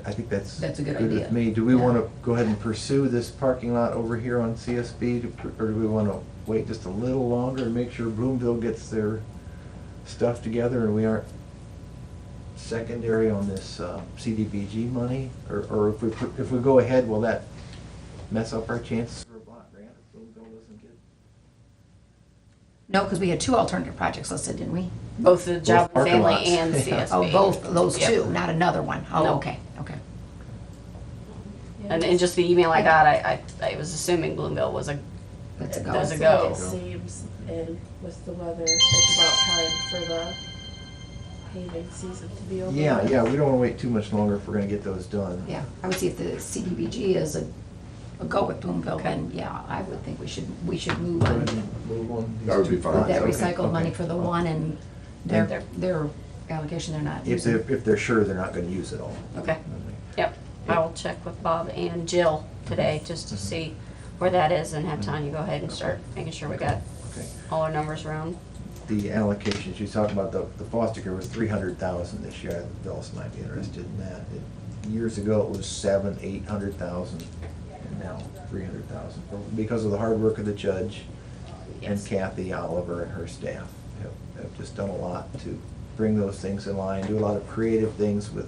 I think that's. That's a good with idea. me. Do we Yeah. want to go ahead and pursue this parking lot over here on CSB, or do we want to wait just a little longer and make sure Bloomville gets their stuff together and we aren't secondary on this CDBG money? Or if we go ahead, will that mess up our chances for a block grant if Bloomville doesn't get? No, because we had 2 alternative projects listed, didn't we? Both the job and parking family lots. and Yeah. CSB. Oh, both, those Yep. 2, not another one. Oh, No. okay, okay. And in just the email I got, I was assuming Bloomville was a That's a go. Does it That's go? what it seems, and with the weather, it's about time for the paving season to be over. Yeah, with. yeah, we don't want to wait too much longer if we're going to get those done. Yeah, I would see if the CDBG is a go with Bloomville, Okay. then yeah, I would think we should move Go on. ahead and move on these That would be two fine. plots. That Okay, recycled money okay. for the one and their allocation they're not If they're, using. if they're sure they're not going to use it all. Okay. Yep, I will check with Bob and Jill today just to see where that is and have Tanya go ahead and start making sure we got Okay. all our numbers around. The allocations, you're talking about the foster care was 300,000 this year. Phyllis might be interested in that. Years ago, it was 700,000-800,000, and now 300,000. Because of the hard work of the judge and Yes. Kathy Oliver and her staff have just done a lot to bring those things in line, do a lot of creative things with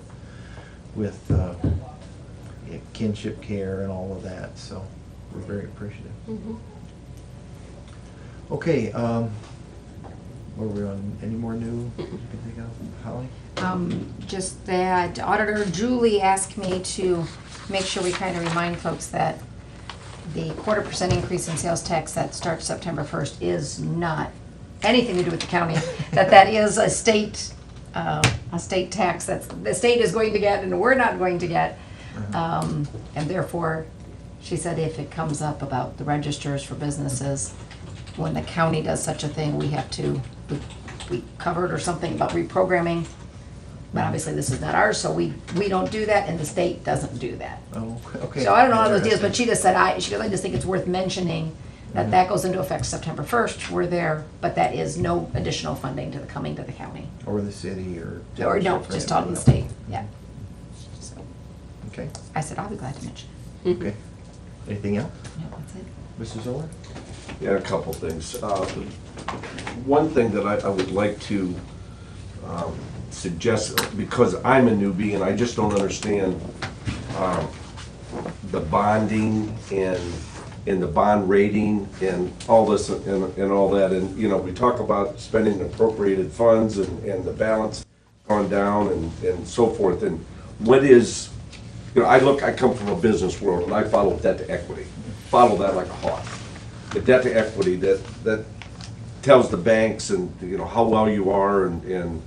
kinship care and all of that, so we're very appreciative. Okay, where are we on, any more new you can think of? Holly? Just that Auditor Julie asked me to make sure we kind of remind folks that the 1/4% increase in sales tax that starts September 1st is not anything to do with the county, that is a state tax that the state is going to get and we're not going to get. And therefore, she said if it comes up about the registers for businesses, when the county does such a thing, we have to, we covered or something about reprogramming. But obviously, this is not ours, so we don't do that, and the state doesn't do that. Oh, okay. So I don't know how those deals, but Interesting. she just said, she goes, I just think it's worth mentioning that goes into effect September 1st. We're there, but that is no additional funding coming to the county. Or the city or. Or no, township or just on the anything. state, yeah. So Okay, I said, I'll be glad to mention. okay. Anything else? Yeah, that's it. Mrs. Zoller? Yeah, a couple things. One thing that I would like to suggest, because I'm a newbie and I just don't understand the bonding and the bond rating and all this and all that. And, you know, we talk about spending appropriated funds and the balance gone down and so forth. And what is, you know, I come from a business world and I follow debt to equity. Follow that like a hawk. The debt to equity that tells the banks and, you know, how well you are and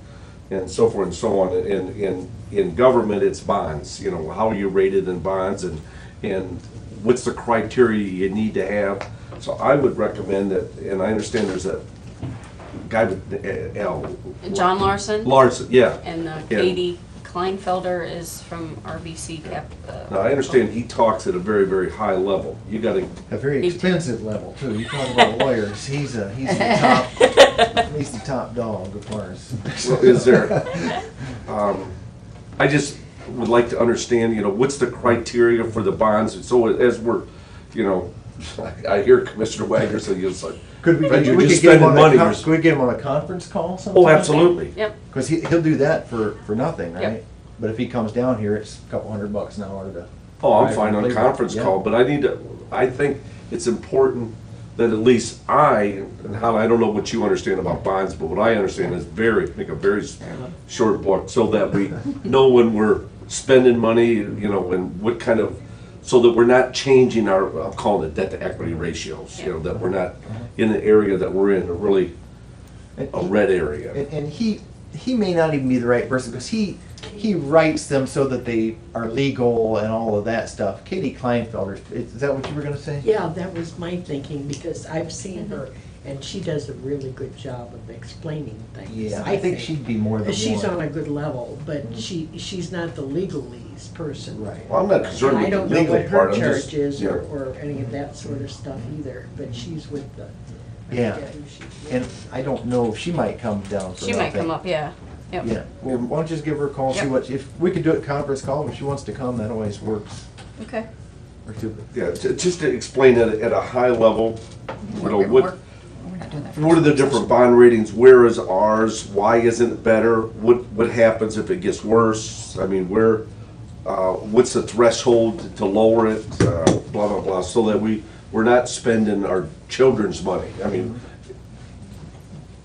so forth and so on. And in government, it's bonds, you know, how are you rated in bonds and what's the criteria you need to have. So I would recommend that, and I understand there's a guy with L. John Larson. Larson, yeah. And Yeah. Katie Kleinfelder is from RBC Cap. Now, I understand he talks at a very, very high level. You gotta, A very Me too. expensive level, too. You talk about lawyers, he's the top dog as far as. well, is there, I just would like to understand, you know, what's the criteria for the bonds? And so as we're, you know, I hear Commissioner Wagner say, it's like, Could we, you're we just could get him spending on money. a, could we get him on a conference call sometime? Oh, absolutely. Yep. Because he'll do that for nothing, Yep. right? But if he comes down here, it's a couple $100 an hour to. Oh, I'm drive fine and on a play conference with. call, but I think it's important that at least and how, I don't know what you understand about bonds, but what I understand is make a very short book so that we know when we're spending money, you know, and what kind of, so that we're not changing our, I'm calling it debt to equity ratios, you know, that we're not in the area that we're in, a really, And a he- red area. And he may not even be the right person because he writes them so that they are legal and all of that stuff. Katie Kleinfelder, is that what you were gonna say? Yeah, that was my thinking, because I've seen her, And she does a really good job of explaining things. Yeah, I think she'd be more the one. She's on a good level, but she's not the legalese person. Right. Well, I'm not And concerned I with the don't know legal what her part, I'm just, charge is you know, or any of that sort of stuff either, but she's with the, I Yeah. forget who she's with. And I don't know if she might come down for She might nothing. come up, yeah. Yep. Yeah, well, why don't you just give her a call, see Yep. what, if we could do it conference call, if she wants to come, that always works. Okay. Or two. yeah, just to explain it at a high level, you know, We're what, not doing that for what are the this different session. bond ratings, where is ours, why isn't it better, what happens if it gets worse? I mean, what's the threshold to lower it, blah, blah, blah, so that we're not spending our children's money. I mean,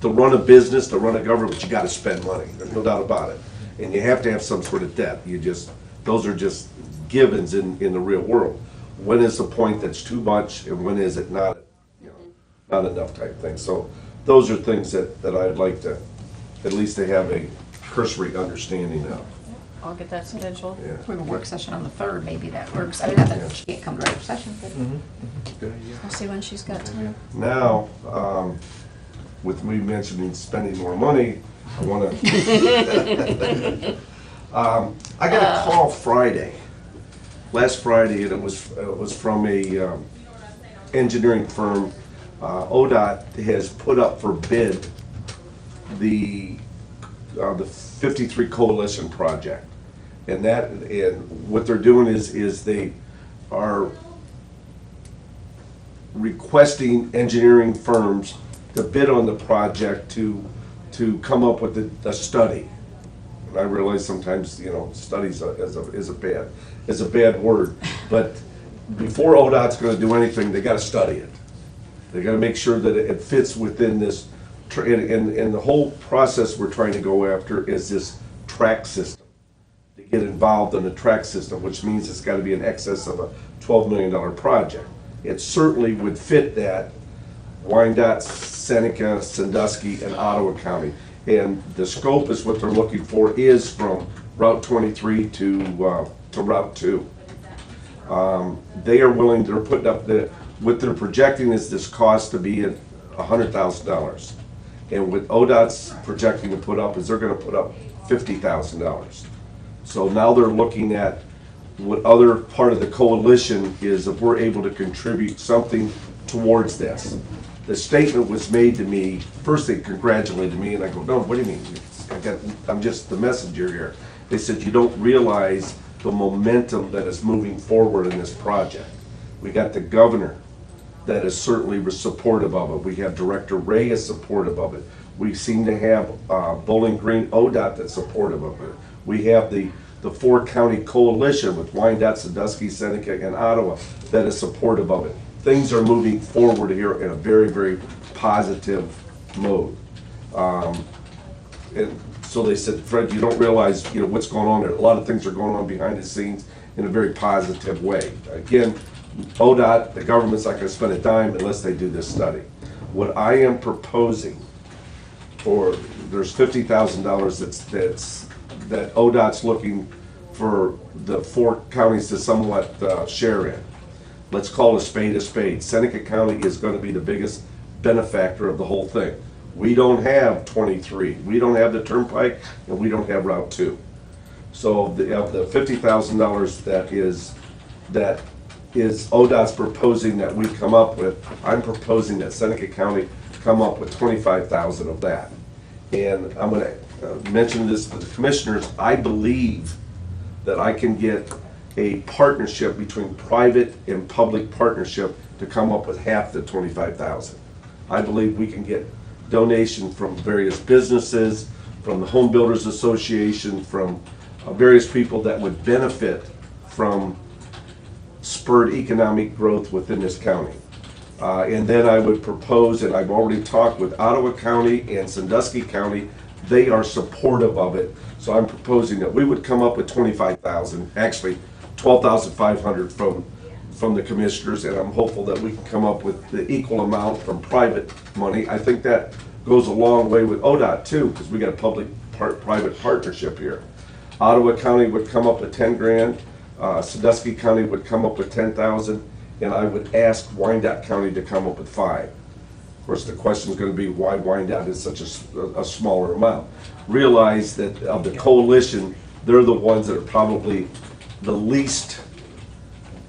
to run a business, to run a government, you gotta spend money, there's no doubt about it. And you have to have some sort of debt, those are just givens in the real world. When is the point that's too much and when is it not, you know, not enough type thing. So those are things that I'd like to, at least to have a cursory understanding of. I'll get that scheduled. Yeah. We have a work session on the 3rd, maybe that works. I mean, not that she can't come to regular session, but Good idea. I'll see when she's got time. Now, with me mentioning spending more money, I wanna, I got a call Friday, last Friday, and it was from a engineering firm. ODOT has put up for bid the 53 Coalition project. And what they're doing is they are requesting engineering firms to bid on the project to come up with a study. And I realize sometimes, you know, studies is a bad word, but before ODOT's gonna do anything, they gotta study it. They gotta make sure that it fits within this, and the whole process we're trying to go after is this track system. To get involved in the track system, which means it's gotta be in excess of a $12 million project. It certainly would fit that Wyandotte, Seneca, Sandusky, and Ottawa County. And the scope is what they're looking for is from Route 23 to Route 2. They are willing, they're putting up what they're projecting is this cost to be at $100,000. And what ODOT's projecting to put up is they're gonna put up $50,000. So now they're looking at what other part of the coalition is if we're able to contribute something towards this. The statement was made to me, first they congratulated me, and I go, no, what do you mean? I'm just the messenger here. They said, you don't realize the momentum that is moving forward in this project. We got the governor that is certainly supportive of it. We have Director Ray is supportive of it. We seem to have Bowling Green ODOT that's supportive of it. We have the 4-county coalition with Wyandotte, Sandusky, Seneca, and Ottawa that is supportive of it. Things are moving forward here in a very, very positive mode. And so they said, Fred, you don't realize, you know, what's going on there. A lot of things are going on behind the scenes in a very positive way. Again, ODOT, the government's not gonna spend a dime unless they do this study. What I am proposing there's $50,000 that ODOT's looking for the 4 counties to somewhat share in. Let's call a spade a spade. Seneca County is gonna be the biggest benefactor of the whole thing. We don't have 23, we don't have the Turnpike, and we don't have Route 2. So of the $50,000 that is ODOT's proposing that we come up with, I'm proposing that Seneca County come up with 25,000 of that. And I'm gonna mention this to the commissioners, I believe that I can get a partnership between private and public partnership to come up with half the 25,000. I believe we can get donation from various businesses, from the Home Builders Association, from various people that would benefit from spurred economic growth within this county. And then I would propose, and I've already talked with Ottawa County and Sandusky County, they are supportive of it. So I'm proposing that we would come up with 25,000, actually 12,500 from the commissioners, and I'm hopeful that we can come up with the equal amount from private money. I think that goes a long way with ODOT too, because we got a public-private partnership here. Ottawa County would come up with 10 grand, Sandusky County would come up with 10,000, and I would ask Wyandotte County to come up with 5. Of course, the question's gonna be, why Wyandotte is such a smaller amount? Realize that of the coalition, they're the ones that are probably the least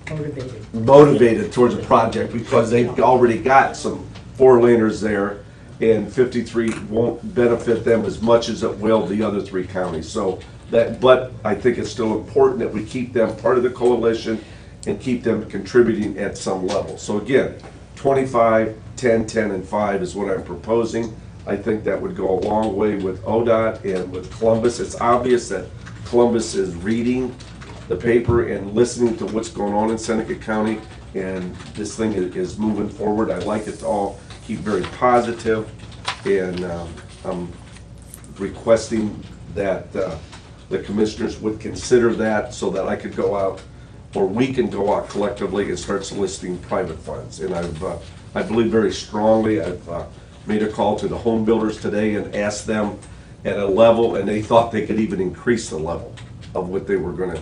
Motivated. motivated towards a project because they've already got some four-laners there, and 53 won't benefit them as much as it will the other three counties. So but I think it's still important that we keep them part of the coalition and keep them contributing at some level. So again, 25, 10, 10, and 5 is what I'm proposing. I think that would go a long way with ODOT and with Columbus. It's obvious that Columbus is reading the paper and listening to what's going on in Seneca County, and this thing is moving forward. I like it to all keep very positive, and I'm requesting that the commissioners would consider that so that I could go out, or we can go out collectively and start soliciting private funds. And I believe very strongly, I've made a call to the home builders today and asked them at a level, and they thought they could even increase the level of what they were gonna,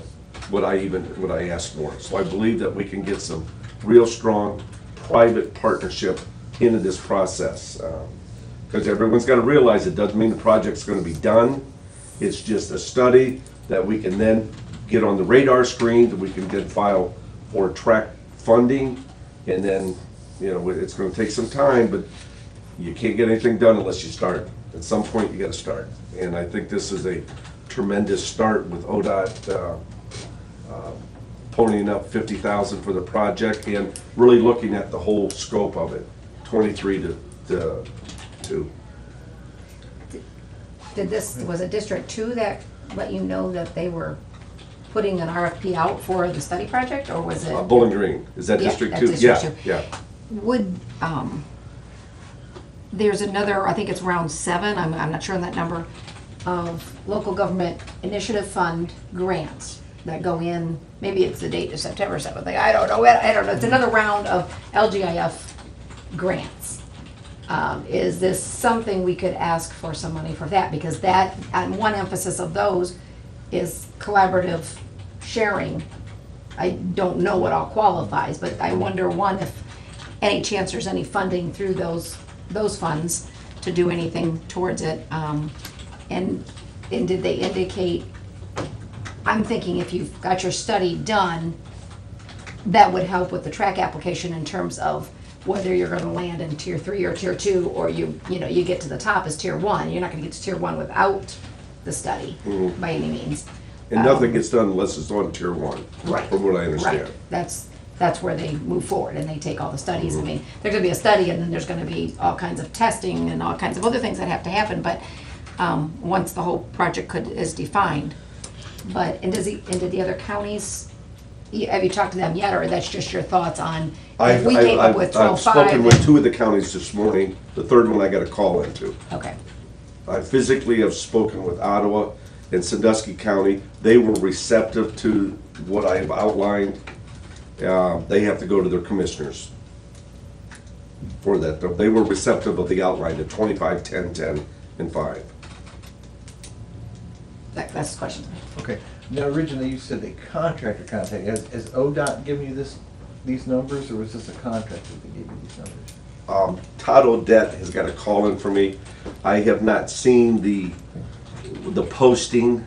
what I asked for. So I believe that we can get some real strong private partnership into this process. Because everyone's gotta realize it doesn't mean the project's gonna be done. It's just a study that we can then get on the radar screen, that we can then file for track funding. And then, you know, it's gonna take some time, but you can't get anything done unless you start. At some point, you gotta start. And I think this is a tremendous start with ODOT ponying up 50,000 for the project and really looking at the whole scope of it, 23 to 2. Was it District 2 that let you know that they were putting an RFP out for the study project, or was it? Bowling Green, is that Yeah, District that's 2? District 2. Yeah. Would, there's another, I think it's round 7, I'm not sure on that number, of local government initiative fund grants that go in, maybe it's the date of September 7th, I don't know, it's another round of LGIF grants. Is this something we could ask for some money for that? Because that, and one emphasis of those is collaborative sharing. I don't know what all qualifies, but I wonder, one, if any chance there's any funding through those funds to do anything towards it. And did they indicate, I'm thinking if you've got your study done, that would help with the track application in terms of whether you're gonna land in tier 3 or tier 2, or you get to the top as tier 1. You're not gonna get to tier 1 without the study by any means. And nothing gets done unless it's on tier 1, Right. from what I understand. Right, that's where they move forward and they take all the studies. I mean, there's gonna be a study and then there's gonna be all kinds of testing and all kinds of other things that have to happen, but once the whole project is defined. But, and did the other counties, have you talked to them yet, or that's just your thoughts on, if we came up with I've spoken 12.5? with 2 of the counties this morning, the third one I got a call into. Okay, I physically have spoken with Ottawa and Sandusky County. They were receptive to what I have outlined. They have to go to their commissioners for that. They were receptive of the outline, of 25, 10, 10, and 5. that's the question. Okay, now originally you said the contractor contacted, has ODOT given you these numbers, or was this a contractor that gave you these numbers? Todd Odette has got a call in for me. I have not seen the posting,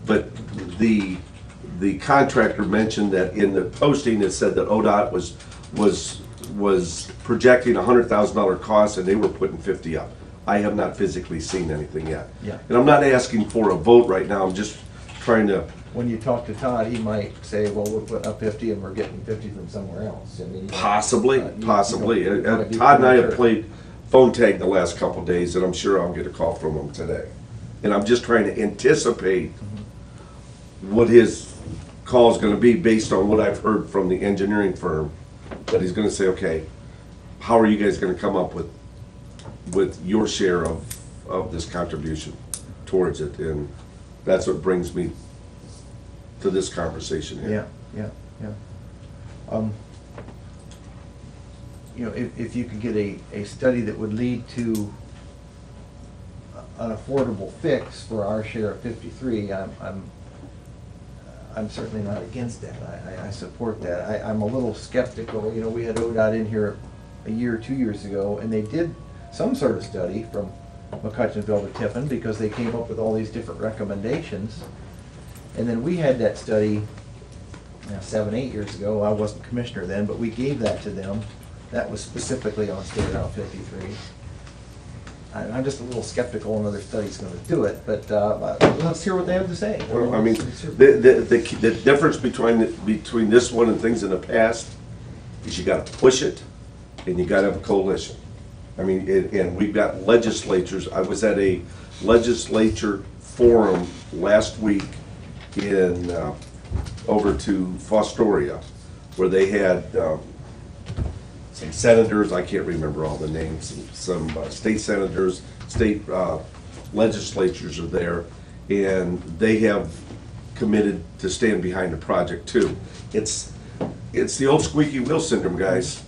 but the contractor mentioned that in the posting it said that ODOT was projecting $100,000 cost and they were putting 50 up. I have not physically seen anything yet. Yeah. And I'm not asking for a vote right now, I'm just trying to, When you talk to Todd, he might say, well, we're putting up 50 and we're getting 50 from somewhere else. I mean, possibly. you don't wanna be Todd and I have premature. played phone tag the last couple days, and I'm sure I'll get a call from him today. And I'm just trying to anticipate what his call is gonna be based on what I've heard from the engineering firm. That he's gonna say, okay, how are you guys gonna come up with your share of this contribution towards it? And that's what brings me to this conversation here. Yeah. You know, if you could get a study that would lead to an affordable fix for our share of 53, I'm certainly not against that. I support that. I'm a little skeptical. You know, we had ODOT in here a year or 2 years ago, and they did some sort of study from McCutcheonville to Tiffin, because they came up with all these different recommendations. And then we had that study 7, 8 years ago. I wasn't commissioner then, but we gave that to them. That was specifically on State Route 53. I'm just a little skeptical another study's gonna do it, but let's hear what they have to say. Well, I mean, the difference between this one and things in the past is you gotta push it and you gotta have a coalition. I mean, and we've got legislatures. I was at a legislature forum last week in, over to Fostoria, where they had some senators, I can't remember all the names, some state senators, state legislatures are there, and they have committed to stand behind the project too. It's the old squeaky wheel syndrome, guys.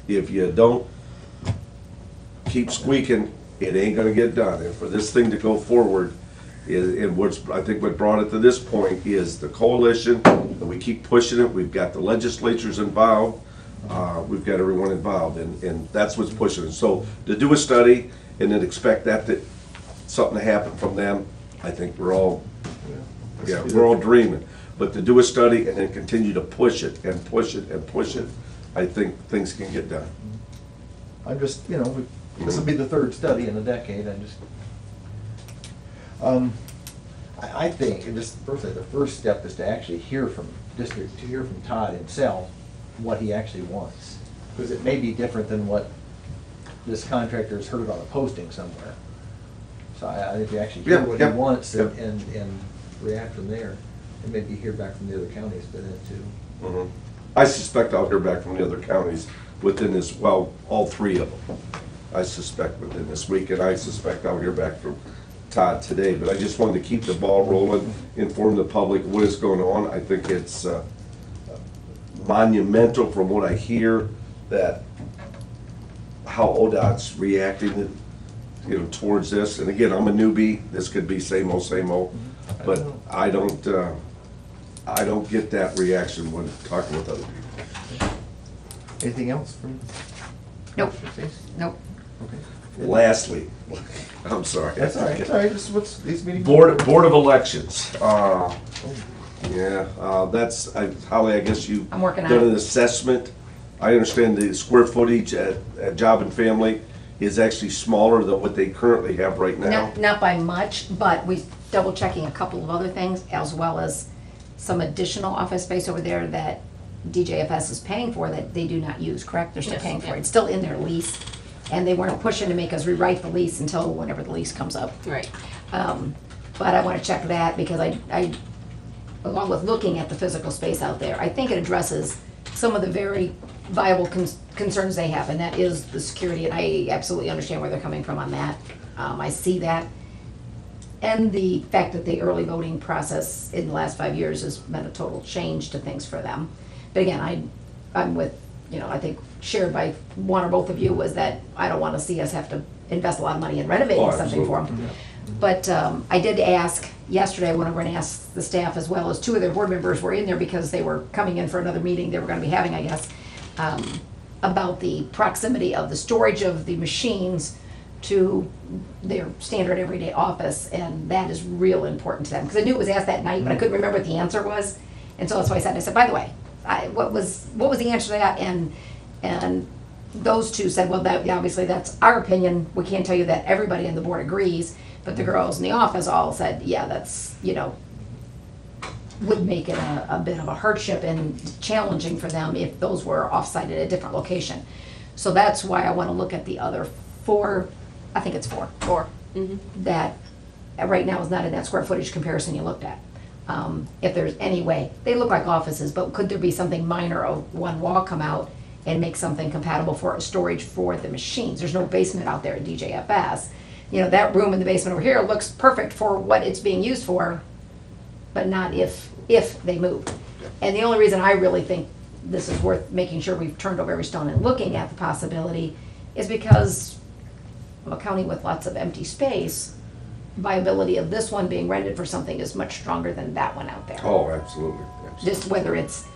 If you don't keep squeaking, it ain't gonna get done. And for this thing to go forward, and I think what brought it to this point is the coalition, and we keep pushing it. We've got the legislatures involved. We've got everyone involved, and that's what's pushing it. So to do a study and then expect something to happen from them, I think we're all dreaming. But to do a study and then continue to push it and push it and push it, I think things can get done. I'm just, this will be the third study in a decade. I think, and just personally, the first step is to actually hear from Todd himself what he actually wants. Because it may be different than what this contractor has heard on a posting somewhere. So I think we actually hear what he wants and react from there. And maybe hear back from the other counties for that too. Mhm. I suspect I'll hear back from the other counties within this, well, all three of them. I suspect within this week, and I suspect I'll hear back from Todd today. But I just wanted to keep the ball rolling, inform the public what is going on. I think it's monumental from what I hear, that how ODOT's reacting, towards this. And again, I'm a newbie. This could be same old, but I don't get that reaction when talking with other people. Anything else from? Nope. Commissioner Stacy? Nope. Okay. Lastly, I'm sorry. That's all right, that's all right. This is what's these meetings. Board of Elections. That's, Holly, I guess you I'm working on done it. an assessment. I understand the square footage at Job and Family is actually smaller than what they currently have right now. Not by much, but we double checking a couple of other things, as well as some additional office space over there that DJFS is paying for that they do not use, correct? They're still Yes, paying for yeah. it. It's still in their lease, and they weren't pushing to make us rewrite the lease until whenever the lease comes up. Right. But I want to check that because I, along with looking at the physical space out there, I think it addresses some of the very viable concerns they have, and that is the security, and I absolutely understand where they're coming from on that. I see that. And the fact that the early voting process in the last 5 years has been a total change to things for them. But again, I'm with, I think shared by one or both of you was that I don't want to see us have to invest a lot of money in renovating something for them. But I did ask yesterday, I went over and asked the staff as well as two of their board members were in there because they were coming in for another meeting they were going to be having, I guess, about the proximity of the storage of the machines to their standard everyday office, and that is real important to them. Because I knew it was asked that night, but I couldn't remember what the answer was. And so that's why I said, by the way, what was the answer to that? And those two said, well, that obviously that's our opinion. We can't tell you that everybody on the board agrees, but the girls in the office all said, yeah, that's, would make it a bit of a hardship and challenging for them if those were off-site at a different location. So that's why I want to look at the other four, I think it's four. That right now is not in that square footage comparison you looked at. If there's any way, they look like offices, but could there be something minor of one wall come out and make something compatible for storage for the machines? There's no basement out there at DJFS. That room in the basement over here looks perfect for what it's being used for, but not if they move. And the only reason I really think this is worth making sure we've turned over every stone and looking at the possibility is because of a county with lots of empty space, viability of this one being rented for something is much stronger than that one out there. Oh, absolutely. Just whether it's,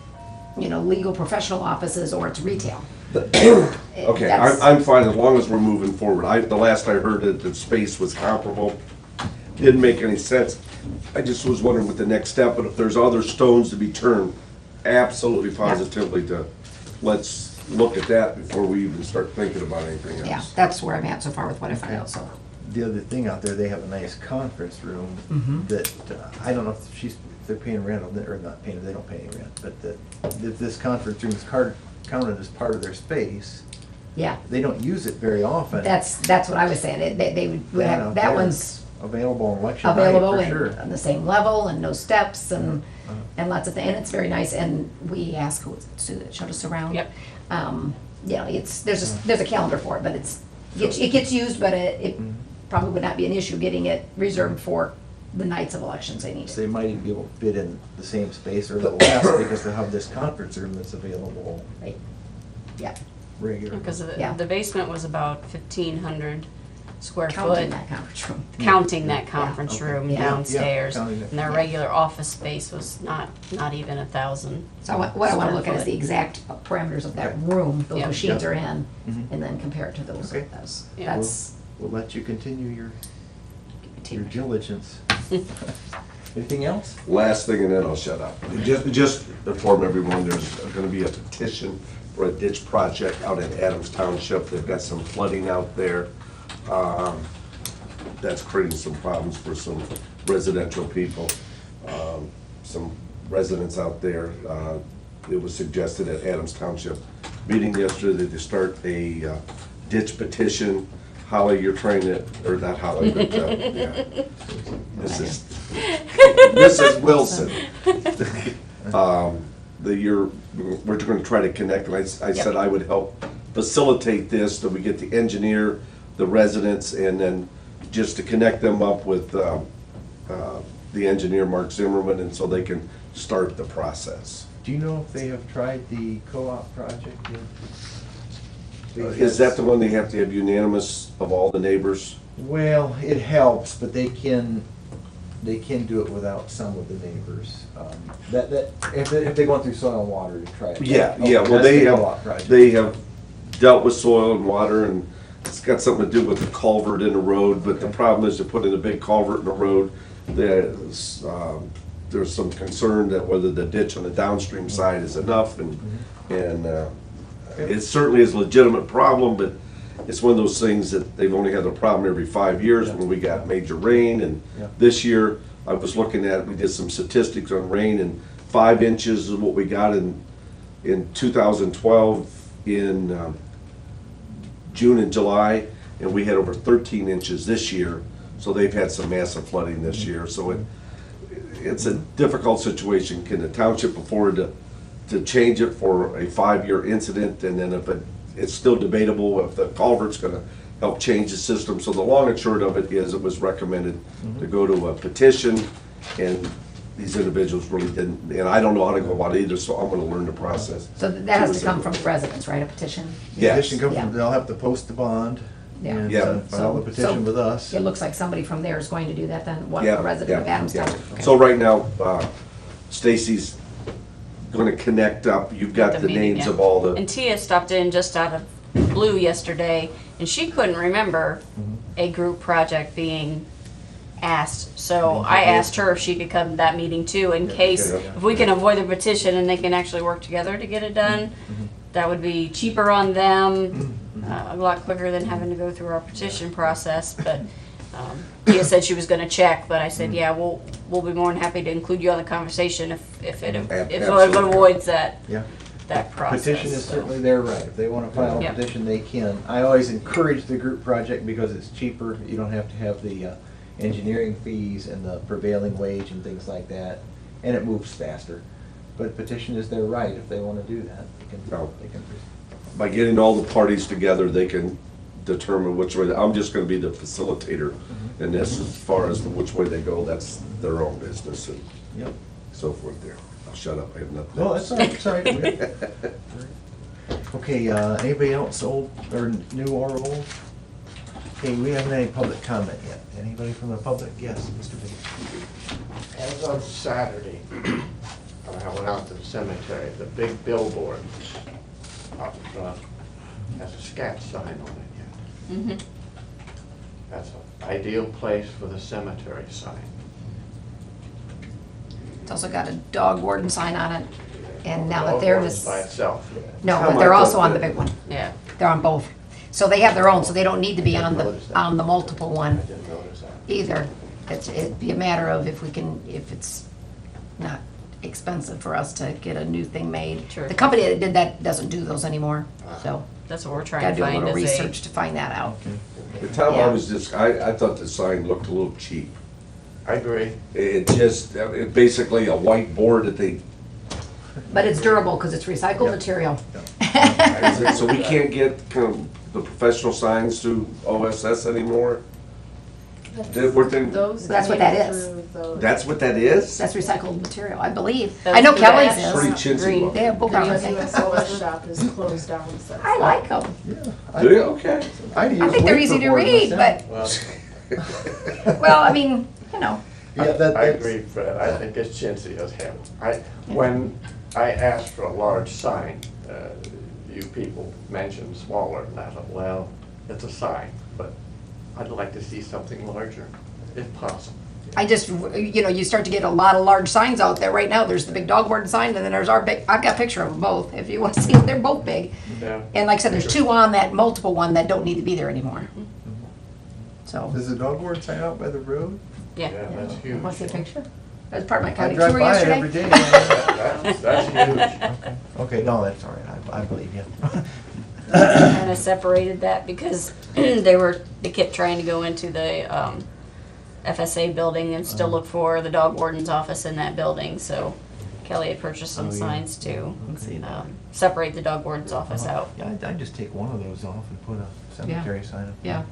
legal professional offices or it's retail. Okay, That's- I'm fine as long as we're moving forward. The last I heard that the space was comparable. Didn't make any sense. I just was wondering what the next step, but if there's other stones to be turned, absolutely positively let's look at that before we even start thinking about anything else. Yeah, that's where I'm at so far with what I found out, so. The other thing out there, they have a nice conference room that, I don't know if they're paying rent on it, or not paying, they don't pay any rent, but if this conference room is counted as part of their space, Yeah, they don't use it very often. that's what I was saying. They would Yeah, have, that they're one's available on election night, available for and sure. on the same level and no steps and lots of things. And it's very nice. And we asked who was it, Sue that showed us around. Yep. You know, there's a calendar for it, but it gets used, but it probably would not be an issue getting it reserved for the nights of elections they need So it. they might even be able to fit in the same space or a little less because they have this conference room that's available Right. Yeah, regularly. Because Yeah. the basement was about 1,500 square counting foot, that conference room. counting that conference Okay. room Yeah. downstairs. Yeah, counting it. And their Yeah. regular office space was not even 1,000. So what I want to look at is square the foot. exact parameters of that Okay. room those Yeah. machines Yeah. are in, Mhm. and then compare it to those. Okay. Yeah. That's, We'll let you continue your diligence. Anything else? Last thing, and then I'll shut up. Just inform everyone, there's gonna be a petition for a ditch project out in Adams Township. They've got some flooding out there. That's creating some problems for some residential people. Some residents out there, it was suggested at Adams Township meeting yesterday that they start a ditch petition. Holly, you're trying to, or not Holly, but, yeah. Mrs. Wilson. We're gonna try to connect, and I said I would help facilitate this, that we get the engineer, the residents, and then just to connect them up with the engineer, Mark Zimmerman, and so they can start the process. Do you know if they have tried the co-op project yet? Is that the one they have to have unanimous of all the neighbors? Well, it helps, but they can do it without some of the neighbors. If they're going through soil and water to try it. Yeah, Okay, yeah, well, that's they the co-op project. have, they have dealt with soil and water, and it's got something to do with the culvert in the road, but the Okay. problem is to put in a big culvert in the road, there's some concern that whether the ditch on the downstream side is enough, and it certainly is a legitimate problem, but it's one of those things that they've only had a problem every 5 years when we got major rain, and Yeah. this year, I was looking at, we did some statistics on rain, and 5 inches is what we got in 2012 in June and July, and we had over 13 inches this year, so they've had some massive flooding this year, so it's a difficult situation. Can the township afford to change it for a 5-year incident, and then if it's still debatable if the culvert's gonna help change the system. So the long and short of it is, it was recommended to go to a petition, and these individuals really didn't, and I don't know how to go about it either, so I'm gonna learn the process. so that has to come from residents, right, a petition? Yes. Petition comes Yeah. from, they'll have to post the bond Yeah. and Yeah. file the petition with us. It looks like somebody from there is going to do that then, a Yeah, resident of yeah, Adams yeah. Township. Okay. So right now, Stacy's gonna connect up, you've got the meeting, names yeah. of all the, And Tia stopped in just out of blue yesterday, and she couldn't remember a group project being asked. So I asked her if she could come to that meeting too, in case, yeah. if we can avoid the petition and they can actually work together to get it done, that would be cheaper on them, a lot quicker than having to go through our petition process, but Tia said she was gonna check, but I said, yeah, we'll be more than happy to include you on the conversation if it Absolutely. avoids that Yeah. process. Petition is so. certainly their right. If they want to file a Yeah. petition, they can. I always encourage the group project because it's cheaper. You don't have to have the engineering fees and the prevailing wage and things like that, and it moves faster. But petition is their right. If they want to do that, No. they can. by getting all the parties together, they can determine which way, I'm just gonna be the facilitator in this, as far as which way they go, that's their own business and Yep. so forth there. I'll shut up, I have nothing Well, else. that's all right. It's all right. Okay, anybody else old or new or old? Okay, we haven't had any public comment yet. Anybody from the public? Yes, Mr. Biggs. As of Saturday, I went out to the cemetery, the big billboards up has a scat sign on it yet. Mhm. That's an ideal place for the cemetery sign. It's also got a dog warden sign on it, and now that Dog they're warden just, by itself. no, How but they're much also of on the the- big one. Yeah. They're on both. So they have their own, so they don't need to be on the multiple I one didn't notice that. either. It'd be a matter of if we can, if it's not expensive for us to get a new thing made. Sure. The company that did that doesn't do those anymore, so That's what we're trying gotta to do a find little is research to find that out. The town Yeah. always just, I thought the sign looked a little cheap. I agree. It just, basically a white board that they, But it's durable because it's recycled Yep. material. so we can't get kind of the professional signs through OSS anymore? We're thinking- Those That's what came that is. through those- That's what that is? That's recycled material, I believe. That's I know the Kelly's best. Pretty is. chintzy Green. looking. They have both The on USOS shop is closed down since. I like them. Do you? Okay. I think they're easy to read, but, Well, well, I mean, you know, Yeah, I that's- agree, Fred. I think it's chintzy as hell. When I asked for a large sign, you people mentioned smaller, and I thought, well, it's a sign, but I'd like to see something larger, if possible. I just, you know, you start to get a lot of large signs out there. Right now, there's the big dog warden sign, and then there's our big, I've got a picture of them both, if you want to see them, they're both big. Yeah. And like I said, there's two on that multiple one that don't need to be there anymore. So, Does the dog warden sign out by the road? Yeah. Yeah, that's huge. what's the picture? That was part of my I county drive tour by it every yesterday. day. That's huge. Okay, no, that's all right, I believe you. Kind of separated that because they kept trying to go into the FSA building and still look for the dog warden's office in that building, so Kelly had purchased some Oh, yeah. signs to Okay. separate the dog warden's office out. Yeah, I'd just take one of those off and put a cemetery sign up. Yeah,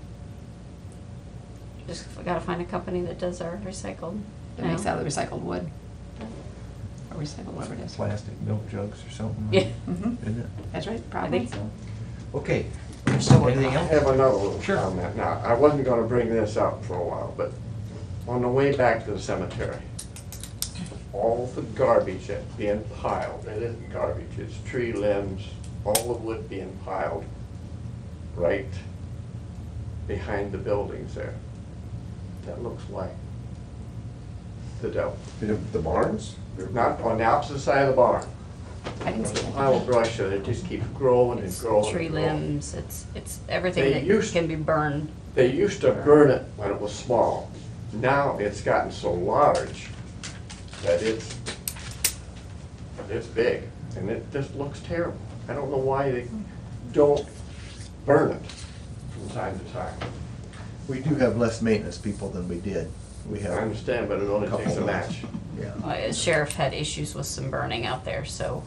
Just gotta find a company that does our recycled. that makes out of the recycled wood. Or recycled, whatever it is. Plastic milk jugs or something. Yeah. Mhm. Isn't it? That's right, I probably. think so. Okay, We're still working anything I on it. else? have another little Sure. comment. Now, I wasn't gonna bring this up for a while, but on the way back to the cemetery, all the garbage that's being piled, it isn't garbage, it's tree limbs, all the wood being piled right behind the buildings there. That looks like the devil. The barns? Not on the opposite side of the barn. I didn't see There's a that. pile of brush that it just keeps growing and It's growing. tree and growing. limbs, it's everything They that used- can be burned. They used to burn it when it was small. Now it's gotten so large that it's big, and it just looks terrible. I don't know why they don't burn it from time to time. We do have less maintenance people than we did. We I have, understand, but it only takes a Couple. match. yeah. Sheriff had issues with some burning out there, so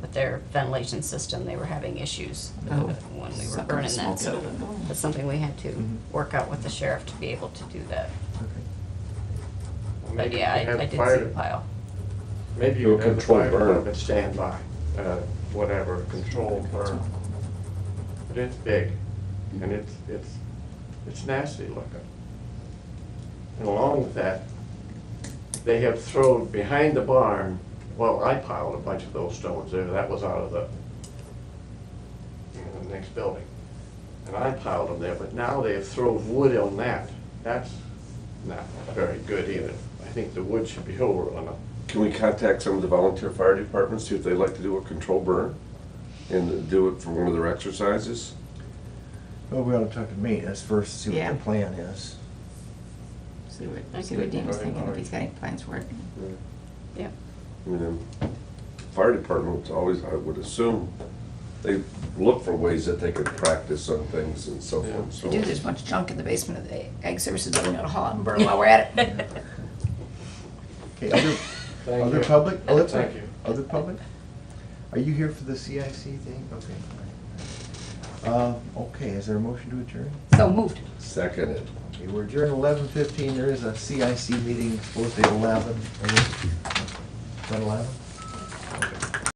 with their ventilation system, they were having issues Oh. when we were Something burning that. So smoking. that's something we had to Mhm. work out with the sheriff to be able to do that. Okay. But Maybe yeah, you could I have did see fire- the pile. Maybe you Do a could have the controlled fire burn. department stand by, whatever, controlled burn. But it's big, and it's nasty looking. And along with that, they have thrown behind the barn, well, I piled a bunch of those stones there, that was out of the next building. And I piled them there, but now they have thrown wood on that. That's not very good either. I think the wood should be over on a Can we contact some of the volunteer fire departments, see if they'd like to do a controlled burn? And do it for one of their exercises? Well, we ought to talk to maintenance first, see what Yeah. the plan is. See I what can- Dean was thinking, if he's got any plans for it. Yeah. And then, fire departments always, I would assume, they look for ways that they could practice on things and so forth. They So do, there's a bunch of junk in the basement of the Ag Services building, ought to haul out and burn while we're at it. Okay, other Thank other you. public? Oh, that's Thank right. you. Other public? Are you here for the CIC thing? Okay. Okay, is there a motion to adjourn? So moved. Seconded. Okay, we're adjourned 11:15. There is a CIC meeting supposed to be 11. Is that 11?